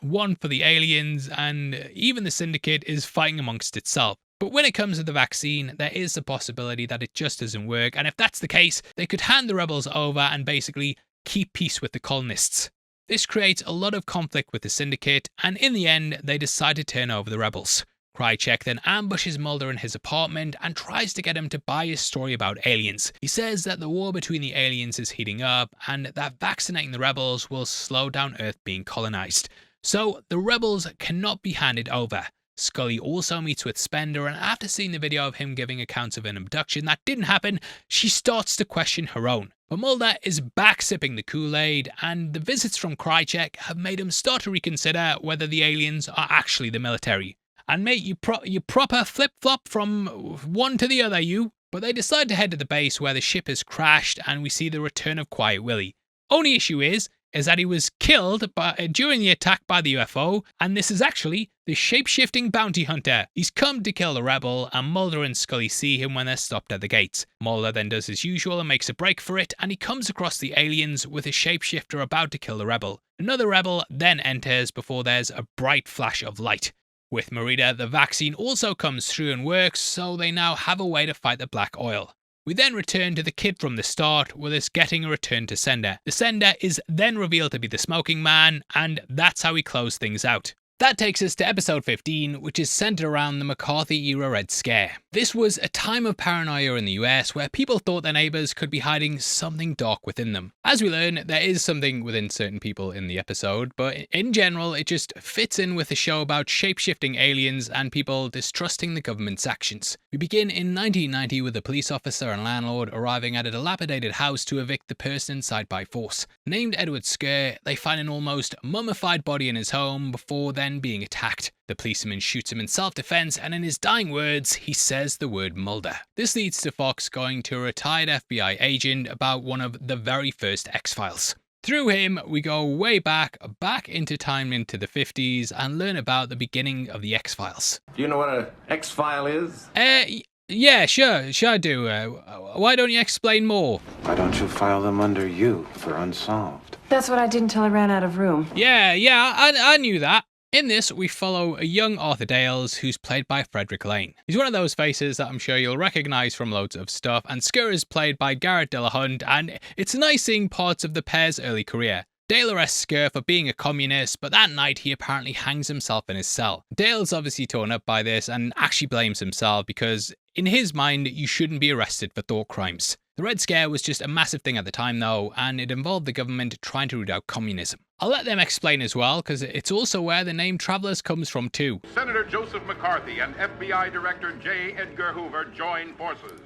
one for the aliens, and even the Syndicate is fighting amongst itself. But when it comes to the vaccine, there is the possibility that it just doesn't work, and if that's the case, they could hand the rebels over and basically keep peace with the colonists. This creates a lot of conflict with the Syndicate, and in the end, they decide to turn over the rebels. Krychek then ambushes Mulder in his apartment and tries to get him to buy his story about aliens. He says that the war between the aliens is heating up, and that vaccinating the rebels will slow down Earth being colonized. So the rebels cannot be handed over. Scully also meets with Spender, and after seeing the video of him giving accounts of an abduction that didn't happen, she starts to question her own. But Mulder is back sipping the Kool-Aid, and the visits from Krychek have made him start to reconsider whether the aliens are actually the military. And mate, you proper flip-flop from one to the other, you. But they decide to head to the base where the ship has crashed, and we see the return of Quiet Willie. Only issue is, is that he was killed during the attack by the UFO, and this is actually the shape-shifting bounty hunter. He's come to kill the rebel, and Mulder and Scully see him when they're stopped at the gates. Mulder then does his usual and makes a break for it, and he comes across the aliens with a shapeshifter about to kill the rebel. Another rebel then enters before there's a bright flash of light. With Merida, the vaccine also comes through and works, so they now have a way to fight the black oil. We then return to the kid from the start, with us getting a return to sender. The sender is then revealed to be the smoking man, and that's how we close things out. That takes us to episode 15, which is centered around the McCarthy-era Red Scare. This was a time of paranoia in the US where people thought their neighbours could be hiding something dark within them. As we learn, there is something within certain people in the episode, but in general, it just fits in with a show about shape-shifting aliens and people distrusting the government's actions. We begin in 1990 with a police officer and landlord arriving at a dilapidated house to evict the person inside by force. Named Edward Scare, they find an almost mummified body in his home before then being attacked. The policeman shoots him in self-defense, and in his dying words, he says the word Mulder. This leads to Fox going to a retired FBI agent about one of the very first X-Files. Through him, we go way back into time into the 50s and learn about the beginning of the X-Files. Do you know what an X-File is? Yeah, sure I do. Why don't you explain more? Why don't you file them under you for unsolved? That's what I did until I ran out of room. Yeah, I knew that. In this, we follow a young Arthur Dales who's played by Frederick Lane. He's one of those faces that I'm sure you'll recognise from loads of stuff, and Skur is played by Garrett Dillahunt, and it's nice seeing parts of the pair's early career. Dale arrests Skur for being a communist, but that night he apparently hangs himself in his cell. Dale's obviously torn up by this and actually blames himself because, in his mind, you shouldn't be arrested for thought crimes. The Red Scare was just a massive thing at the time though, and it involved the government trying to root out communism. I'll let them explain as well, because it's also where the name Travelers comes from too. Senator Joseph McCarthy and FBI Director J. Edgar Hoover join forces.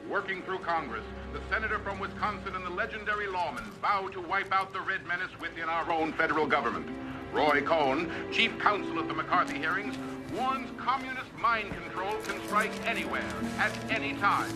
Working through Congress, the senator from Wisconsin and the legendary lawman vow to wipe out the red menace within our own federal government. Roy Cohn, chief counsel at the McCarthy hearings, warns communist mind control can strike anywhere, at any time.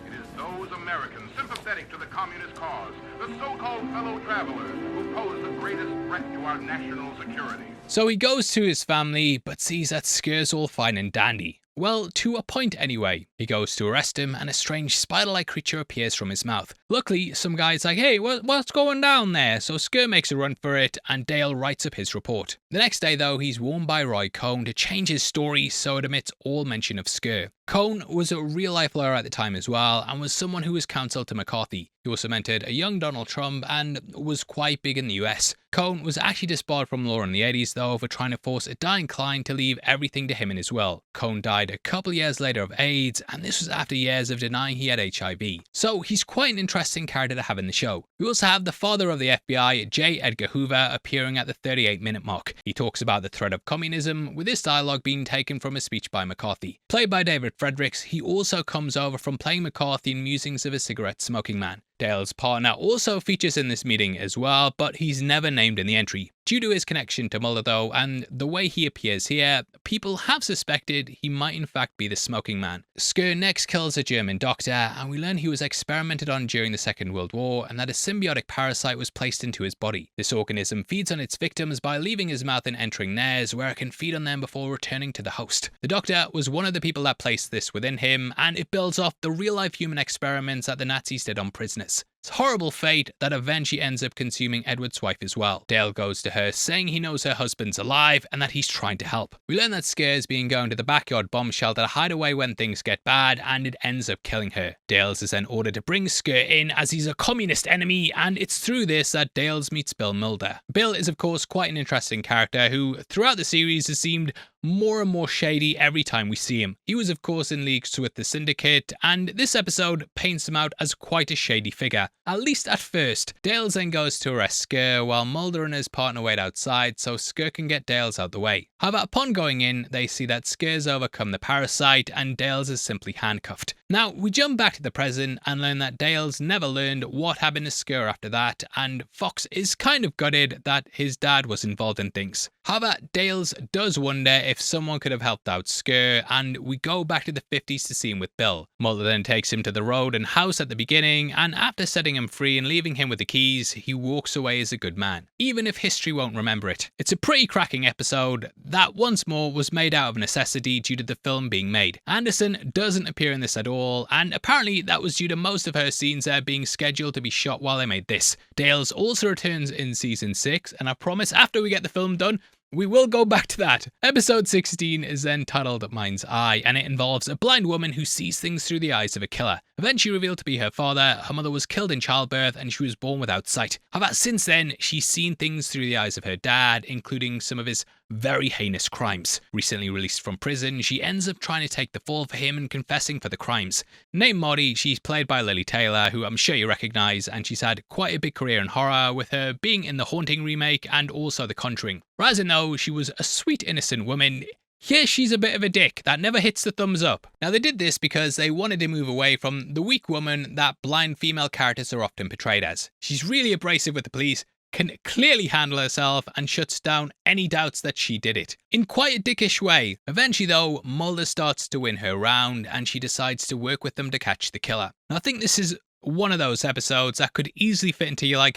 It is those Americans sympathetic to the communist cause, the so-called fellow travelers, who pose the greatest threat to our national security. So he goes to his family, but sees that Skur's all fine and dandy. Well, to a point anyway. He goes to arrest him, and a strange spider-like creature appears from his mouth. Luckily, some guy's like, hey, what's going down there? So Skur makes a run for it, and Dale writes up his report. The next day, though, he's warned by Roy Cohn to change his story so it omits all mention of Skur. Cohn was a real-life lawyer at the time as well, and was someone who was counsel to McCarthy. He also mentored a young Donald Trump and was quite big in the US. Cohn was actually disbarred from law in the 80s though for trying to force a dying client to leave everything to him in his will. Cohn died a couple years later of AIDS, and this was after years of denying he had HIV. So he's quite an interesting character to have in the show. We also have the father of the FBI, J. Edgar Hoover, appearing at the 38-minute mark. He talks about the threat of communism, with this dialogue being taken from a speech by McCarthy. Played by David Fredericks, he also comes over from playing McCarthy in Musings of a Cigarette Smoking Man. Dale's partner also features in this meeting as well, but he's never named in the entry. Due to his connection to Mulder though, and the way he appears here, people have suspected he might in fact be the smoking man. Skur next kills a German doctor, and we learn he was experimented on during the Second World War, and that a symbiotic parasite was placed into his body. This organism feeds on its victims by leaving his mouth and entering theirs, where it can feed on them before returning to the host. The doctor was one of the people that placed this within him, and it builds off the real-life human experiments that the Nazis did on prisoners. It's a horrible fate that eventually ends up consuming Edward's wife as well. Dale goes to her saying he knows her husband's alive and that he's trying to help. We learn that Skur's been going to the backyard bomb shelter to hide away when things get bad, and it ends up killing her. Dales is then ordered to bring Skur in as he's a communist enemy, and it's through this that Dales meets Bill Mulder. Bill is of course quite an interesting character who throughout the series has seemed more and more shady every time we see him. He was of course in leagues with the Syndicate, and this episode paints him out as quite a shady figure, at least at first. Dales then goes to arrest Skur while Mulder and his partner wait outside so Skur can get Dales out the way. However, upon going in, they see that Skur's overcome the parasite and Dales is simply handcuffed. Now, we jump back to the present and learn that Dales never learned what happened to Skur after that, and Fox is kind of gutted that his dad was involved in things. However, Dales does wonder if someone could have helped out Sker, and we go back to the 50s to see him with Bill. Mulder then takes him to the road and house at the beginning, and after setting him free and leaving him with the keys, he walks away as a good man, even if history won't remember it. It's a pretty cracking episode that once more was made out of necessity due to the film being made. Anderson doesn't appear in this at all, and apparently that was due to most of her scenes there being scheduled to be shot while they made this. Dales also returns in season 6, and I promise after we get the film done, we will go back to that. Episode 16 is then titled Mind's Eye, and it involves a blind woman who sees things through the eyes of a killer. Eventually revealed to be her father, her mother was killed in childbirth and she was born without sight. However, since then, she's seen things through the eyes of her dad, including some of his very heinous crimes. Recently released from prison, she ends up trying to take the fall for him and confessing for the crimes. Named Maudie, she's played by Lily Taylor, who I'm sure you recognise, and she's had quite a big career in horror, with her being in The Haunting remake and also The Conjuring. Whereas I know she was a sweet innocent woman, here she's a bit of a dick that never hits the thumbs up. Now they did this because they wanted to move away from the weak woman that blind female characters are often portrayed as. She's really abrasive with the police, can clearly handle herself, and shuts down any doubts that she did it, in quite a dickish way. Eventually though, Mulder starts to win her round and she decides to work with them to catch the killer. Now I think this is one of those episodes that could easily fit into your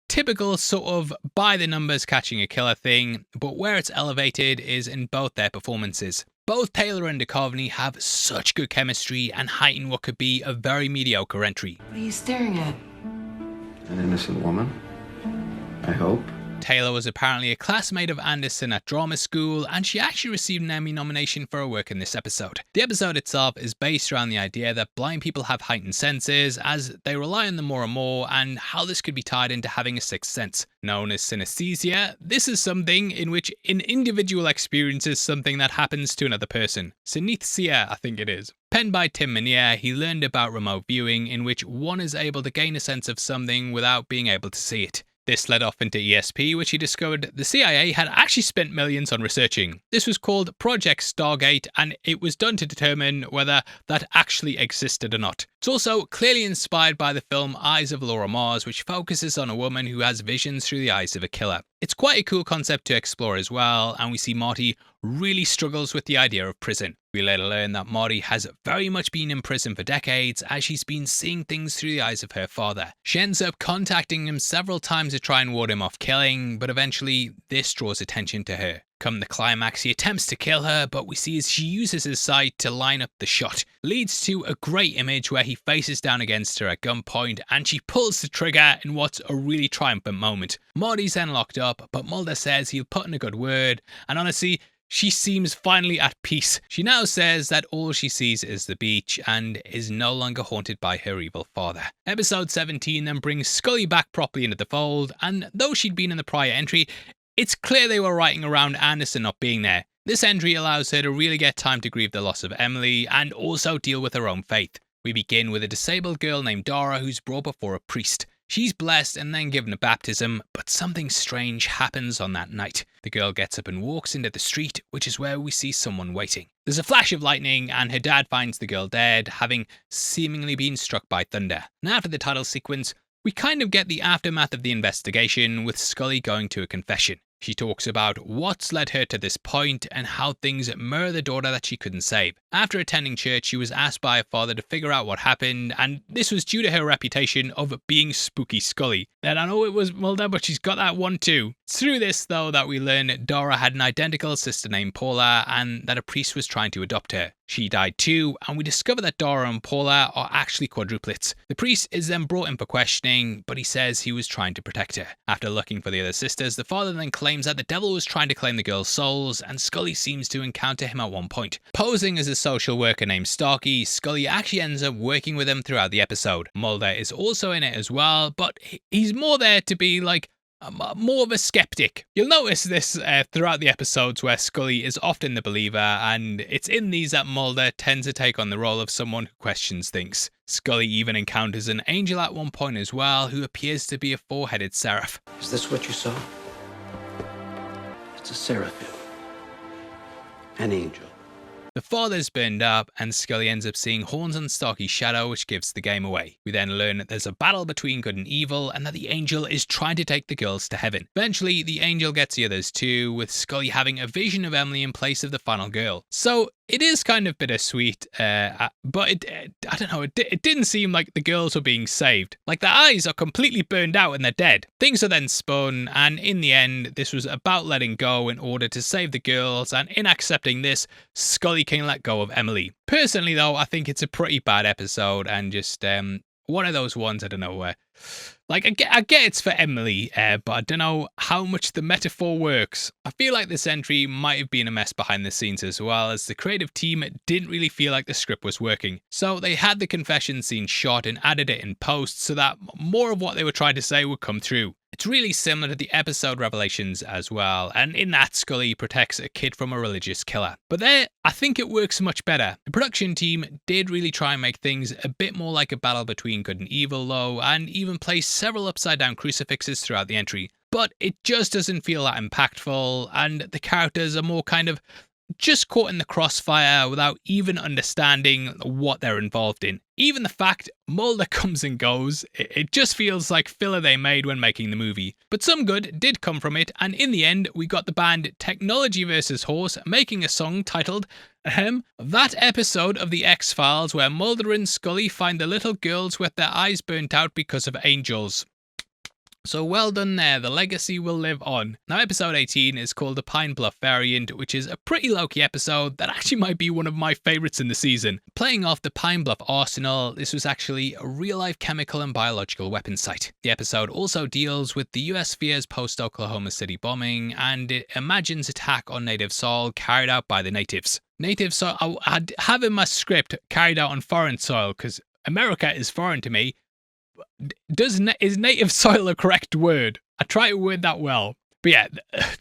typical sort of by the numbers catching a killer thing, but where it's elevated is in both their performances. Both Taylor and Duchovny have such good chemistry and heighten what could be a very mediocre entry. What are you staring at? An innocent woman, I hope. Taylor was apparently a classmate of Anderson at drama school, and she actually received an Emmy nomination for her work in this episode. The episode itself is based around the idea that blind people have heightened senses as they rely on them more and more, and how this could be tied into having a sixth sense. Known as synesthesia, this is something in which an individual experiences something that happens to another person. Synesthesia, I think it is. Penned by Tim Minear, he learned about remote viewing, in which one is able to gain a sense of something without being able to see it. This led off into ESP, which he discovered the CIA had actually spent millions on researching. This was called Project Stargate, and it was done to determine whether that actually existed or not. It's also clearly inspired by the film Eyes of Laura Mars, which focuses on a woman who has visions through the eyes of a killer. It's quite a cool concept to explore as well, and we see Marty really struggles with the idea of prison. We later learn that Marty has very much been in prison for decades, as she's been seeing things through the eyes of her father. She ends up contacting him several times to try and ward him off killing, but eventually this draws attention to her. Come the climax, he attempts to kill her, but we see as she uses his sight to line up the shot. Leads to a great image where he faces down against her at gunpoint, and she pulls the trigger in what's a really triumphant moment. Marty's then locked up, but Mulder says he'll put in a good word, and honestly, she seems finally at peace. She now says that all she sees is the beach and is no longer haunted by her evil father. Episode 17 then brings Scully back properly into the fold, and though she'd been in the prior entry, it's clear they were writing around Anderson not being there. This entry allows her to really get time to grieve the loss of Emily and also deal with her own faith. We begin with a disabled girl named Dora who's brought before a priest. She's blessed and then given a baptism, but something strange happens on that night. The girl gets up and walks into the street, which is where we see someone waiting. There's a flash of lightning and her dad finds the girl dead, having seemingly been struck by thunder. And after the title sequence, we kind of get the aftermath of the investigation, with Scully going to a confession. She talks about what's led her to this point and how things mirror the daughter that she couldn't save. After attending church, she was asked by her father to figure out what happened, and this was due to her reputation of being spooky Scully. And I know it was Mulder, but she's got that one too. It's through this, though, that we learn Dora had an identical sister named Paula and that a priest was trying to adopt her. She died too, and we discover that Dora and Paula are actually quadruplets. The priest is then brought in for questioning, but he says he was trying to protect her. After looking for the other sisters, the father then claims that the devil was trying to claim the girls' souls, and Scully seems to encounter him at one point. Posing as a social worker named Starkey, Scully actually ends up working with him throughout the episode. Mulder is also in it as well, but he's more there to be more of a skeptic. You'll notice this throughout the episodes where Scully is often the believer, and it's in these that Mulder tends to take on the role of someone who questions things. Scully even encounters an angel at one point as well, who appears to be a four-headed seraph. Is this what you saw? It's a seraphim. An angel. The father's burned up, and Scully ends up seeing horns on Starkey's shadow, which gives the game away. We then learn that there's a battle between good and evil, and that the angel is trying to take the girls to heaven. Eventually, the angel gets the others too, with Scully having a vision of Emily in place of the final girl. So it is kind of bittersweet, but I don't know, it didn't seem like the girls were being saved. Like, their eyes are completely burned out and they're dead. Things are then spun, and in the end, this was about letting go in order to save the girls, and in accepting this, Scully can let go of Emily. Personally though, I think it's a pretty bad episode, and just one of those ones, I don't know where. Like, I get it's for Emily, but I don't know how much the metaphor works. I feel like this entry might have been a mess behind the scenes as well, as the creative team didn't really feel like the script was working. So they had the confession scene shot and added it in post so that more of what they were trying to say would come through. It's really similar to the episode Revelations as well, and in that, Scully protects a kid from a religious killer. But there, I think it works much better. The production team did really try and make things a bit more like a battle between good and evil though, and even place several upside down crucifixes throughout the entry. But it just doesn't feel that impactful, and the characters are more kind of just caught in the crossfire without even understanding what they're involved in. Even the fact Mulder comes and goes, it just feels like filler they made when making the movie. But some good did come from it, and in the end, we got the band Technology vs. Horse making a song titled that episode of The X-Files where Mulder and Scully find the little girls with their eyes burnt out because of angels. So well done there, the legacy will live on. Now episode 18 is called the Pine Bluff Variant, which is a pretty low-key episode that actually might be one of my favourites in the season. Playing off the Pine Bluff Arsenal, this was actually a real-life chemical and biological weapons site. The episode also deals with the US fears post-Oklahoma City bombing, and it imagines attack on native soil carried out by the natives. Native soil, I'd have in my script carried out on foreign soil, because America is foreign to me. Is native soil a correct word? I try to word that well. But yeah,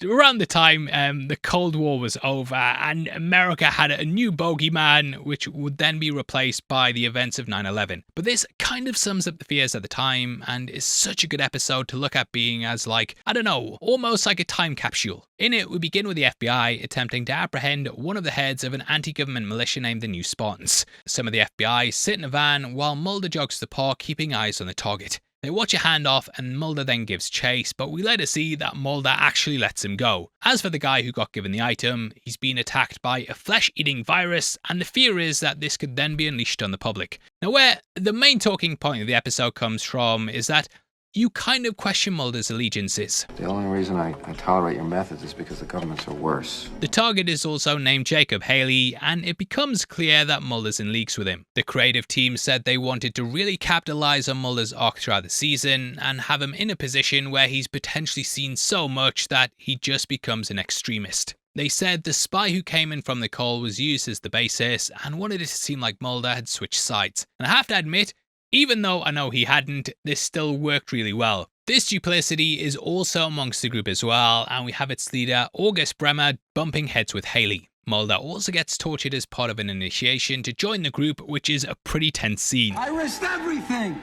around the time the Cold War was over and America had a new bogeyman, which would then be replaced by the events of 9/11. But this kind of sums up the fears at the time and is such a good episode to look at being as like, I don't know, almost like a time capsule. In it, we begin with the FBI attempting to apprehend one of the heads of an anti-government militia named the New Spartans. Some of the FBI sit in a van while Mulder jogs the park, keeping eyes on the target. They watch a handoff and Mulder then gives chase, but we later see that Mulder actually lets him go. As for the guy who got given the item, he's been attacked by a flesh-eating virus, and the fear is that this could then be unleashed on the public. Now where the main talking point of the episode comes from is that you kind of question Mulder's allegiances. The only reason I tolerate your methods is because the governments are worse. The target is also named Jacob Haley, and it becomes clear that Mulder's in leagues with him. The creative team said they wanted to really capitalize on Mulder's arc throughout the season and have him in a position where he's potentially seen so much that he just becomes an extremist. They said the spy who came in from the coal was used as the basis and wanted it to seem like Mulder had switched sides. And I have to admit, even though I know he hadn't, this still worked really well. This duplicity is also amongst the group as well, and we have its leader, August Bremer, bumping heads with Haley. Mulder also gets tortured as part of an initiation to join the group, which is a pretty tense scene. I risked everything!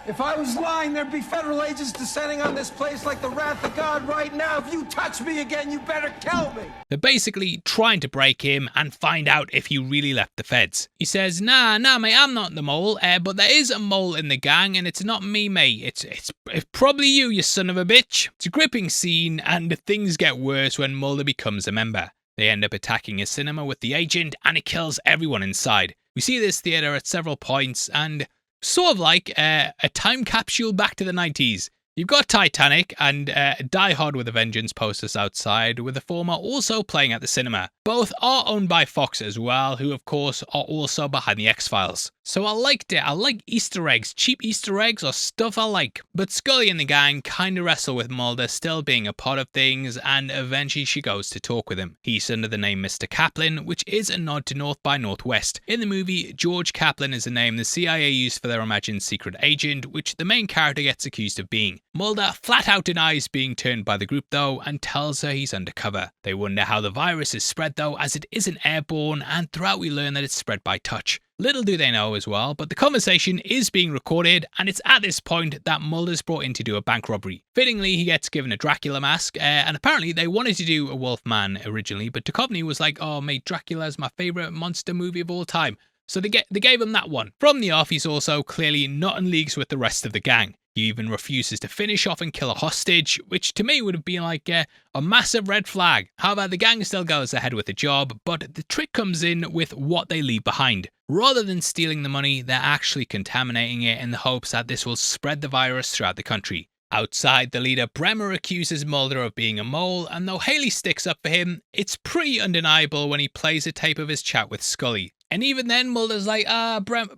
If I was lying, there'd be federal agents descending on this place like the wrath of God right now. If you touch me again, you better kill me. They're basically trying to break him and find out if he really left the feds. He says, nah, mate, I'm not the mole, but there is a mole in the gang, and it's not me, mate. It's probably you son of a bitch. It's a gripping scene, and things get worse when Mulder becomes a member. They end up attacking a cinema with the agent, and it kills everyone inside. We see this theater at several points, and sort of like a time capsule back to the 90s. You've got Titanic and Die Hard with a Vengeance posters outside, with the former also playing at the cinema. Both are owned by Fox as well, who of course are also behind the X-Files. So I liked it. I like Easter eggs. Cheap Easter eggs are stuff I like. But Scully and the gang kind of wrestle with Mulder still being a part of things, and eventually she goes to talk with him. He's under the name Mr. Kaplan, which is a nod to North by Northwest. In the movie, George Kaplan is a name the CIA used for their imagined secret agent, which the main character gets accused of being. Mulder flat out denies being turned by the group though and tells her he's undercover. They wonder how the virus is spread though, as it isn't airborne, and throughout we learn that it's spread by touch. Little do they know as well, but the conversation is being recorded, and it's at this point that Mulder's brought in to do a bank robbery. Fittingly, he gets given a Dracula mask, and apparently they wanted to do a Wolfman originally, but Duchovny was like, oh mate, Dracula's my favourite monster movie of all time. So they gave him that one. From the off, he's also clearly not in leagues with the rest of the gang. He even refuses to finish off and kill a hostage, which to me would have been like a massive red flag. However, the gang still goes ahead with the job, but the trick comes in with what they leave behind. Rather than stealing the money, they're actually contaminating it in the hopes that this will spread the virus throughout the country. Outside, the leader Bremer accuses Mulder of being a mole, and though Haley sticks up for him, it's pretty undeniable when he plays a tape of his chat with Scully. And even then, Mulder's like,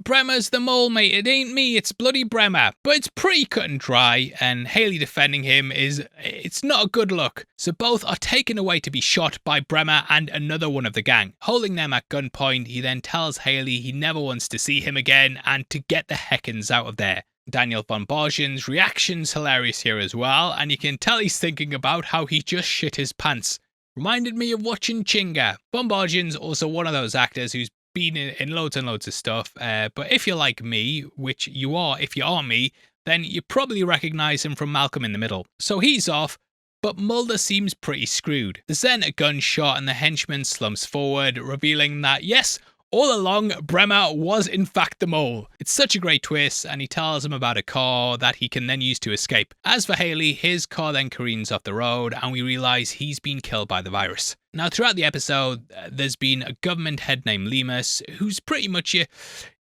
Bremer's the mole, mate. It ain't me, it's bloody Bremer. But it's pretty cut and dry, and Haley defending him it's not a good look. So both are taken away to be shot by Bremer and another one of the gang. Holding them at gunpoint, he then tells Haley he never wants to see him again and to get the heckins out of there. Daniel von Bargen's reaction's hilarious here as well, and you can tell he's thinking about how he just shit his pants. Reminded me of watching Chinga. Von Bargen's also one of those actors who's been in loads and loads of stuff, but if you're like me, which you are if you are me, then you probably recognise him from Malcolm in the Middle. So he's off, but Mulder seems pretty screwed. There's then a gunshot and the henchman slumps forward, revealing that yes, all along, Bremer was in fact the mole. It's such a great twist, and he tells him about a car that he can then use to escape. As for Haley, his car then careens off the road, and we realise he's been killed by the virus. Now, throughout the episode, there's been a government head named Lemus, who's pretty much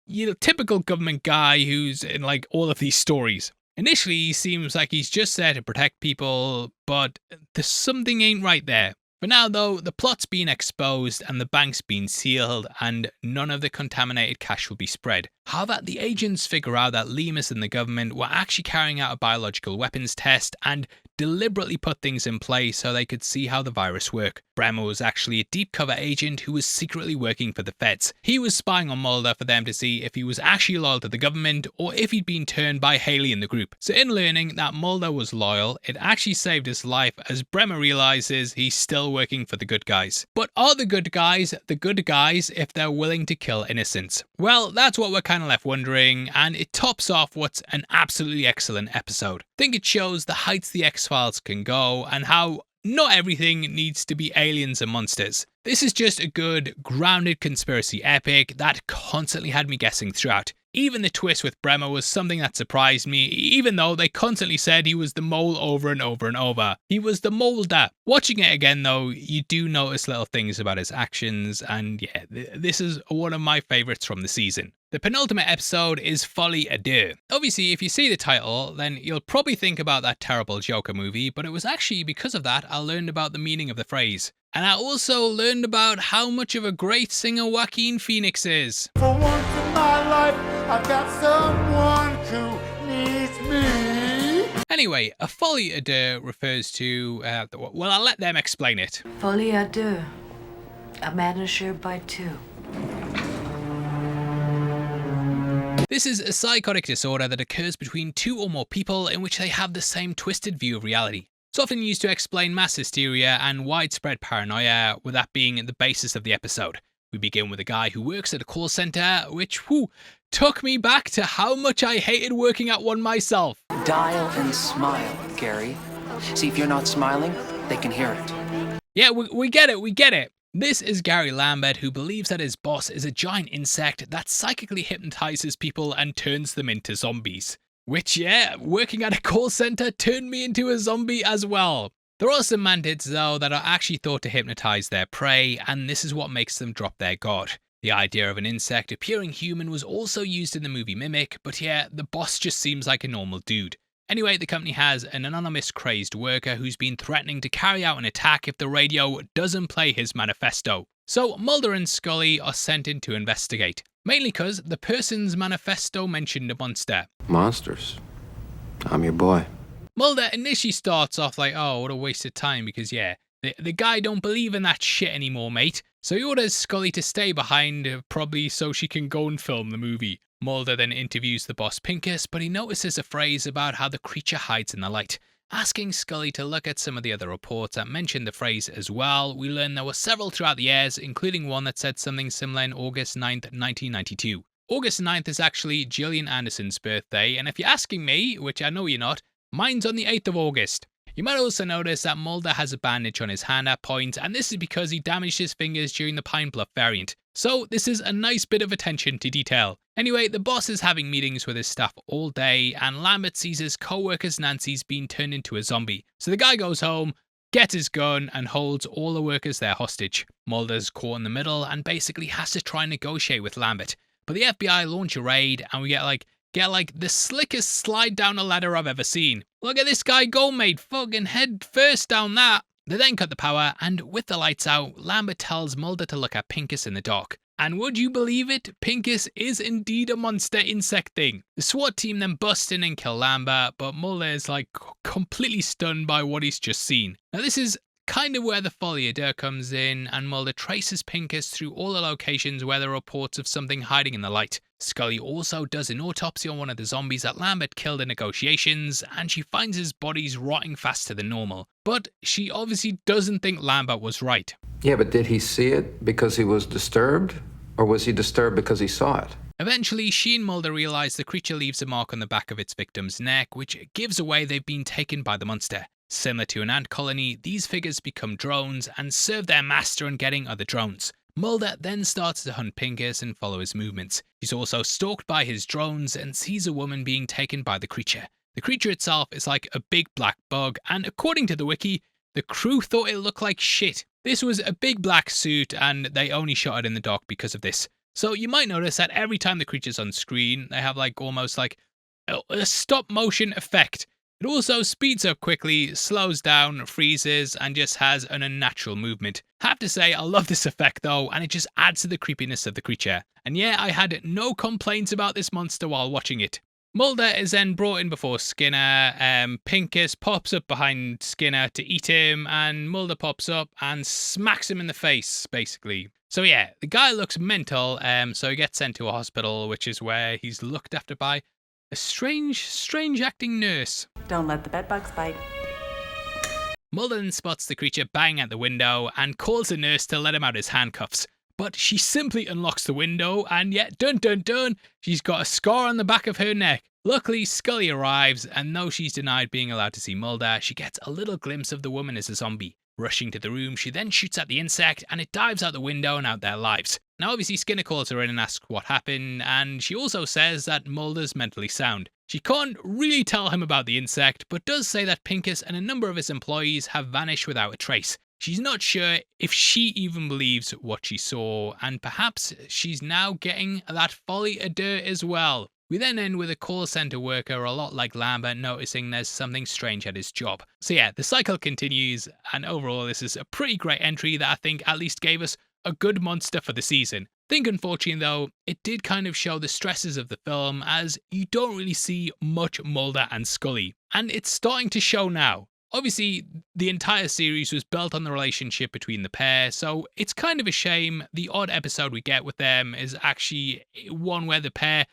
your typical government guy who's in like all of these stories. Initially, he seems like he's just there to protect people, but there's something ain't right there. For now though, the plot's been exposed and the bank's been sealed, and none of the contaminated cash will be spread. However, the agents figure out that Lemus and the government were actually carrying out a biological weapons test and deliberately put things in place so they could see how the virus worked. Bremer was actually a deep cover agent who was secretly working for the feds. He was spying on Mulder for them to see if he was actually loyal to the government or if he'd been turned by Haley and the group. So in learning that Mulder was loyal, it actually saved his life, as Bremer realizes he's still working for the good guys. But are the good guys if they're willing to kill innocents? Well, that's what we're kind of left wondering, and it tops off what's an absolutely excellent episode. I think it shows the heights the X-Files can go and how not everything needs to be aliens and monsters. This is just a good, grounded conspiracy epic that constantly had me guessing throughout. Even the twist with Bremer was something that surprised me, even though they constantly said he was the mole over and over and over. He was the Mulder. Watching it again though, you do notice little things about his actions, and yeah, this is one of my favourites from the season. The penultimate episode is Folie à Deux. Obviously, if you see the title, then you'll probably think about that terrible Joker movie, but it was actually because of that I learned about the meaning of the phrase. And I also learned about how much of a great singer Joaquin Phoenix is. For once in my life, I've got someone who needs me. Anyway, a folie à deux refers to, well, I'll let them explain it. Folie à deux. A manager by two. This is a psychotic disorder that occurs between two or more people in which they have the same twisted view of reality. It's often used to explain mass hysteria and widespread paranoia, with that being the basis of the episode. We begin with a guy who works at a call centre, which took me back to how much I hated working at one myself. Dial and smile, Gary. See, if you're not smiling, they can hear it. Yeah, we get it. This is Gary Lambert, who believes that his boss is a giant insect that psychically hypnotizes people and turns them into zombies. Which, yeah, working at a call centre turned me into a zombie as well. There are some mantids, though, that are actually thought to hypnotize their prey, and this is what makes them drop their guard. The idea of an insect appearing human was also used in the movie Mimic, but yeah, the boss just seems like a normal dude. Anyway, the company has an anonymous crazed worker who's been threatening to carry out an attack if the radio doesn't play his manifesto. So Mulder and Scully are sent in to investigate, mainly because the person's manifesto mentioned a monster. Monsters. I'm your boy. Mulder initially starts off like, oh, what a waste of time, because yeah, the guy don't believe in that shit anymore, mate. So he orders Scully to stay behind, probably so she can go and film the movie. Mulder then interviews the boss Pincus, but he notices a phrase about how the creature hides in the light. Asking Scully to look at some of the other reports that mentioned the phrase as well, we learn there were several throughout the years, including one that said something similar in August 9th, 1992. August 9th is actually Gillian Anderson's birthday, and if you're asking me, which I know you're not, mine's on the 8th of August. You might also notice that Mulder has a bandage on his hand at point, and this is because he damaged his fingers during the Pine Bluff variant. So this is a nice bit of attention to detail. Anyway, the boss is having meetings with his staff all day, and Lambert sees his co-worker's Nancy's being turned into a zombie. So the guy goes home, gets his gun, and holds all the workers there hostage. Mulder's caught in the middle and basically has to try and negotiate with Lambert. But the FBI launch a raid, and we get the slickest slide down a ladder I've ever seen. Look at this guy go, mate, fucking head first down that. They then cut the power, and with the lights out, Lambert tells Mulder to look at Pincus in the dark. And would you believe it? Pincus is indeed a monster insect thing. The SWAT team then bust in and kill Lambert, but Mulder is completely stunned by what he's just seen. Now this is kind of where the folie à deux comes in, and Mulder traces Pincus through all the locations where there are reports of something hiding in the light. Scully also does an autopsy on one of the zombies that Lambert killed in negotiations, and she finds his body's rotting faster than normal. But she obviously doesn't think Lambert was right. Yeah, but did he see it because he was disturbed? Or was he disturbed because he saw it? Eventually, she and Mulder realize the creature leaves a mark on the back of its victim's neck, which gives away they've been taken by the monster. Similar to an ant colony, these figures become drones and serve their master in getting other drones. Mulder then starts to hunt Pincus and follow his movements. He's also stalked by his drones and sees a woman being taken by the creature. The creature itself is like a big black bug, and according to the wiki, the crew thought it looked like shit. This was a big black suit, and they only shot it in the dark because of this. So you might notice that every time the creature's on screen, they have almost a stop motion effect. It also speeds up quickly, slows down, freezes, and just has an unnatural movement. Have to say, I love this effect though, and it just adds to the creepiness of the creature. And yeah, I had no complaints about this monster while watching it. Mulder is then brought in before Skinner. Pincus pops up behind Skinner to eat him, and Mulder pops up and smacks him in the face, basically. So yeah, the guy looks mental, so he gets sent to a hospital, which is where he's looked after by a strange acting nurse. Don't let the bedbugs bite. Mulder then spots the creature bang at the window and calls the nurse to let him out his handcuffs. But she simply unlocks the window, and yet, dun dun dun, she's got a scar on the back of her neck. Luckily, Scully arrives, and though she's denied being allowed to see Mulder, she gets a little glimpse of the woman as a zombie. Rushing to the room, she then shoots at the insect, and it dives out the window and out their lives. Now obviously Skinner calls her in and asks what happened, and she also says that Mulder's mentally sound. She can't really tell him about the insect, but does say that Pincus and a number of his employees have vanished without a trace. She's not sure if she even believes what she saw, and perhaps she's now getting that folie à deux as well. We then end with a call center worker, a lot like Lambert, noticing there's something strange at his job. So yeah, the cycle continues, and overall this is a pretty great entry that I think at least gave us a good monster for the season. I think unfortunately though, it did kind of show the stresses of the film, as you don't really see much Mulder and Scully. And it's starting to show now. Obviously, the entire series was built on the relationship between the pair, so it's kind of a shame the odd episode we get with them is actually one where the pair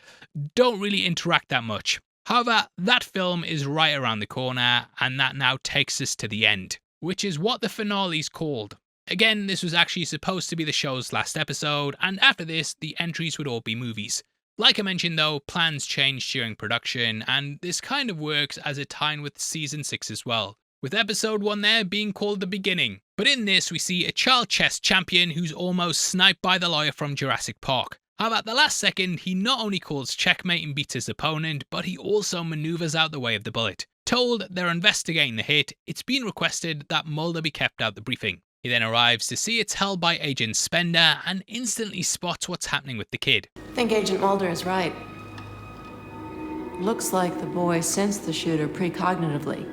don't really interact that much. However, that film is right around the corner, and that now takes us to the end, which is what the finale's called. Again, this was actually supposed to be the show's last episode, and after this, the entries would all be movies. Like I mentioned though, plans changed during production, and this kind of works as a tie-in with season 6 as well, with episode 1 there being called The Beginning. But in this, we see a child chess champion who's almost sniped by the lawyer from Jurassic Park. However, at the last second, he not only calls checkmate and beats his opponent, but he also maneuvers out the way of the bullet. Told they're investigating the hit, it's been requested that Mulder be kept out the briefing. He then arrives to see it's held by Agent Spender and instantly spots what's happening with the kid. I think Agent Mulder is right. Looks like the boy sensed the shooter precognitively.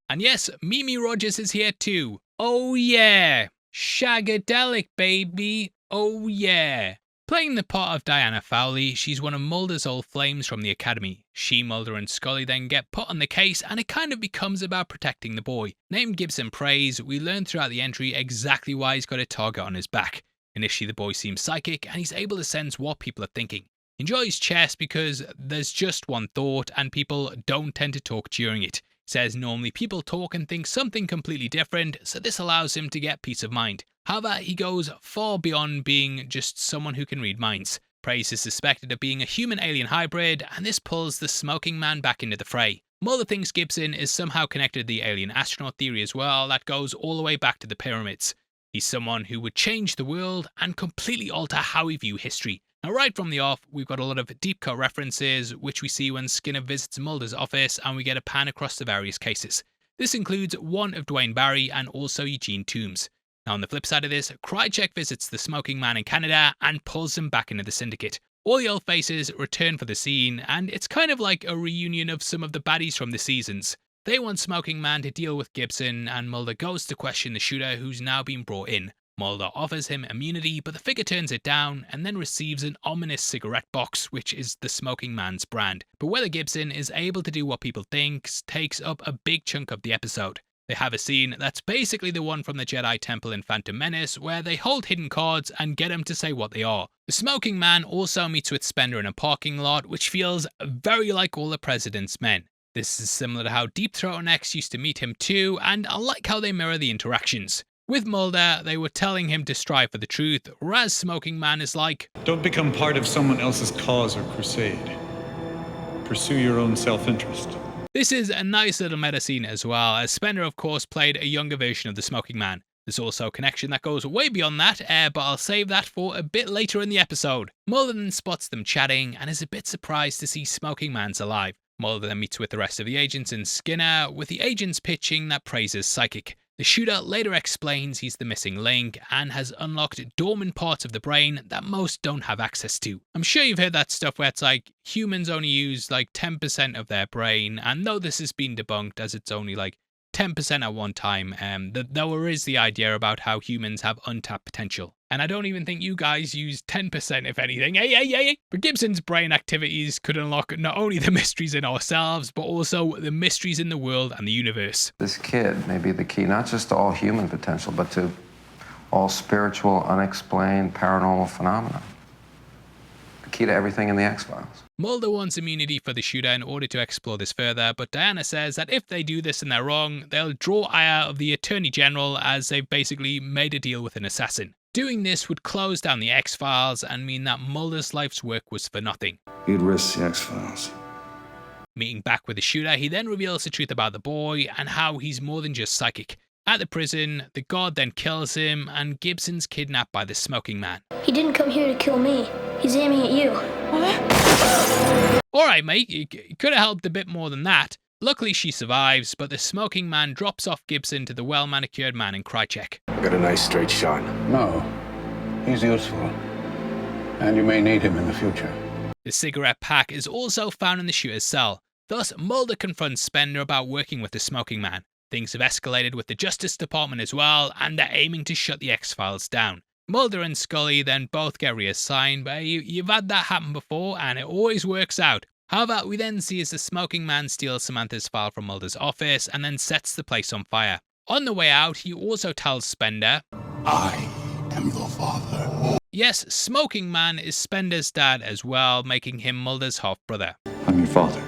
And yes, Mimi Rogers is here too. Oh yeah! Shagadelic, baby! Oh yeah! Playing the part of Diana Fowley, she's one of Mulder's old flames from the Academy. She, Mulder and Scully then get put on the case, and it kind of becomes about protecting the boy. Named Gibson Praise, we learn throughout the entry exactly why he's got a target on his back. Initially the boy seems psychic, and he's able to sense what people are thinking. Enjoys chess because there's just one thought and people don't tend to talk during it. Says normally people talk and think something completely different, so this allows him to get peace of mind. However, he goes far beyond being just someone who can read minds. Praise is suspected of being a human-alien hybrid, and this pulls the smoking man back into the fray. Mulder thinks Gibson is somehow connected to the alien astronaut theory as well, that goes all the way back to the pyramids. He's someone who would change the world and completely alter how we view history. Now, right from the off, we've got a lot of deep cut references, which we see when Skinner visits Mulder's office and we get a pan across the various cases. This includes one of Dwayne Barry and also Eugene Toombs. Now, on the flip side of this, Krycek visits the smoking man in Canada and pulls him back into the syndicate. All the old faces return for the scene, and it's kind of like a reunion of some of the baddies from the seasons. They want Smoking Man to deal with Gibson, and Mulder goes to question the shooter who's now been brought in. Mulder offers him immunity, but the figure turns it down and then receives an ominous cigarette box, which is the Smoking Man's brand. But whether Gibson is able to do what people think takes up a big chunk of the episode. They have a scene that's basically the one from the Jedi Temple in Phantom Menace, where they hold hidden cards and get him to say what they are. The Smoking Man also meets with Spender in a parking lot, which feels very like All the President's Men. This is similar to how Deep Throat and X used to meet him too, and I like how they mirror the interactions. With Mulder, they were telling him to strive for the truth, whereas Smoking Man is like, don't become part of someone else's cause or crusade. Pursue your own self-interest. This is a nice little meta scene as well, as Spender of course played a younger version of the Smoking Man. There's also a connection that goes way beyond that, but I'll save that for a bit later in the episode. Mulder then spots them chatting and is a bit surprised to see Smoking Man's alive. Mulder then meets with the rest of the agents and Skinner, with the agents pitching that Praise is psychic. The shooter later explains he's the missing link and has unlocked dormant parts of the brain that most don't have access to. I'm sure you've heard that stuff where it's like humans only use like 10% of their brain, and though this has been debunked as it's only like 10% at one time, there is the idea about how humans have untapped potential. And I don't even think you guys use 10% if anything. Hey. But Gibson's brain activities could unlock not only the mysteries in ourselves, but also the mysteries in the world and the universe. This kid may be the key, not just to all human potential, but to all spiritual, unexplained, paranormal phenomena. The key to everything in the X-Files. Mulder wants immunity for the shooter in order to explore this further, but Diana says that if they do this and they're wrong, they'll draw ire of the Attorney General, as they've basically made a deal with an assassin. Doing this would close down the X-Files and mean that Mulder's life's work was for nothing. You'd risk the X-Files. Meeting back with the shooter, he then reveals the truth about the boy and how he's more than just psychic. At the prison, the guard then kills him and Gibson's kidnapped by the Smoking Man. He didn't come here to kill me. He's aiming at you. Alright mate, you could have helped a bit more than that. Luckily she survives, but the Smoking Man drops off Gibson to the well-manicured man in Krycek. Got a nice straight shot. No, he's useful. And you may need him in the future. The cigarette pack is also found in the shooter's cell. Thus, Mulder confronts Spender about working with the Smoking Man. Things have escalated with the Justice Department as well, and they're aiming to shut the X-Files down. Mulder and Scully then both get reassigned, but you've had that happen before, and it always works out. However, we then see as the Smoking Man steals Samantha's file from Mulder's office and then sets the place on fire. On the way out, he also tells Spender, I am your father. Yes, Smoking Man is Spender's dad as well, making him Mulder's half-brother. I'm your father.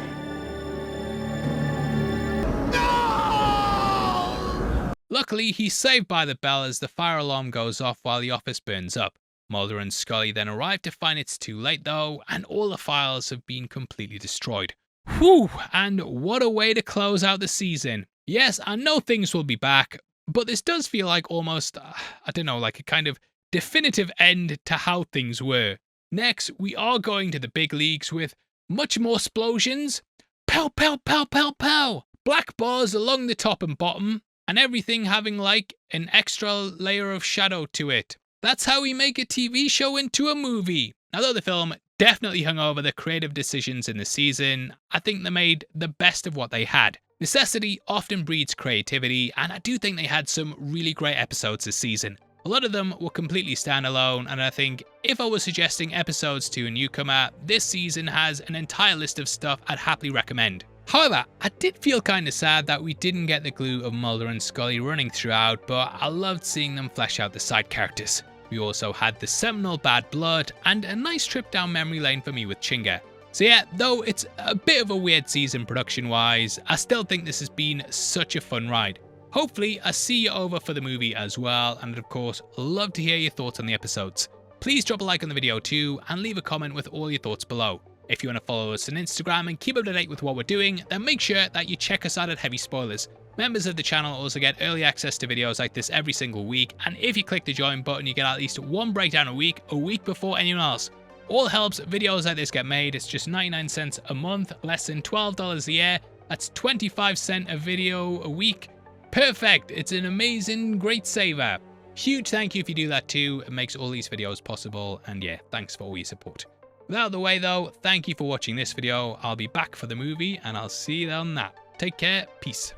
Luckily, he's saved by the bell as the fire alarm goes off while the office burns up. Mulder and Scully then arrive to find it's too late though, and all the files have been completely destroyed. Whew, and what a way to close out the season. Yes, I know things will be back, but this does feel like almost, like a kind of definitive end to how things were. Next, we are going to the big leagues with much more explosions. Pow, pow, pow, pow, pow. Black bars along the top and bottom, and everything having like an extra layer of shadow to it. That's how we make a TV show into a movie. Now, though the film definitely hung over the creative decisions in the season, I think they made the best of what they had. Necessity often breeds creativity, and I do think they had some really great episodes this season. A lot of them were completely standalone, and I think if I was suggesting episodes to a newcomer, this season has an entire list of stuff I'd happily recommend. However, I did feel kinda sad that we didn't get the glue of Mulder and Scully running throughout, but I loved seeing them flesh out the side characters. We also had the seminal Bad Blood, and a nice trip down memory lane for me with Chinga. So yeah, though it's a bit of a weird season production wise, I still think this has been such a fun ride. Hopefully I see you over for the movie as well, and of course love to hear your thoughts on the episodes. Please drop a like on the video too, and leave a comment with all your thoughts below. If you want to follow us on Instagram and keep up to date with what we're doing, then make sure that you check us out at Heavy Spoilers. Members of the channel also get early access to videos like this every single week, and if you click the join button you get at least one breakdown a week before anyone else. All helps videos like this get made. It's just 99 cents a month, less than $12 a year. That's 25 cents a video a week. Perfect! It's an amazing, great saver. Huge thank you if you do that too. It makes all these videos possible, and yeah, thanks for all your support. Without the way though, thank you for watching this video. I'll be back for the movie, and I'll see you on that. Take care, peace.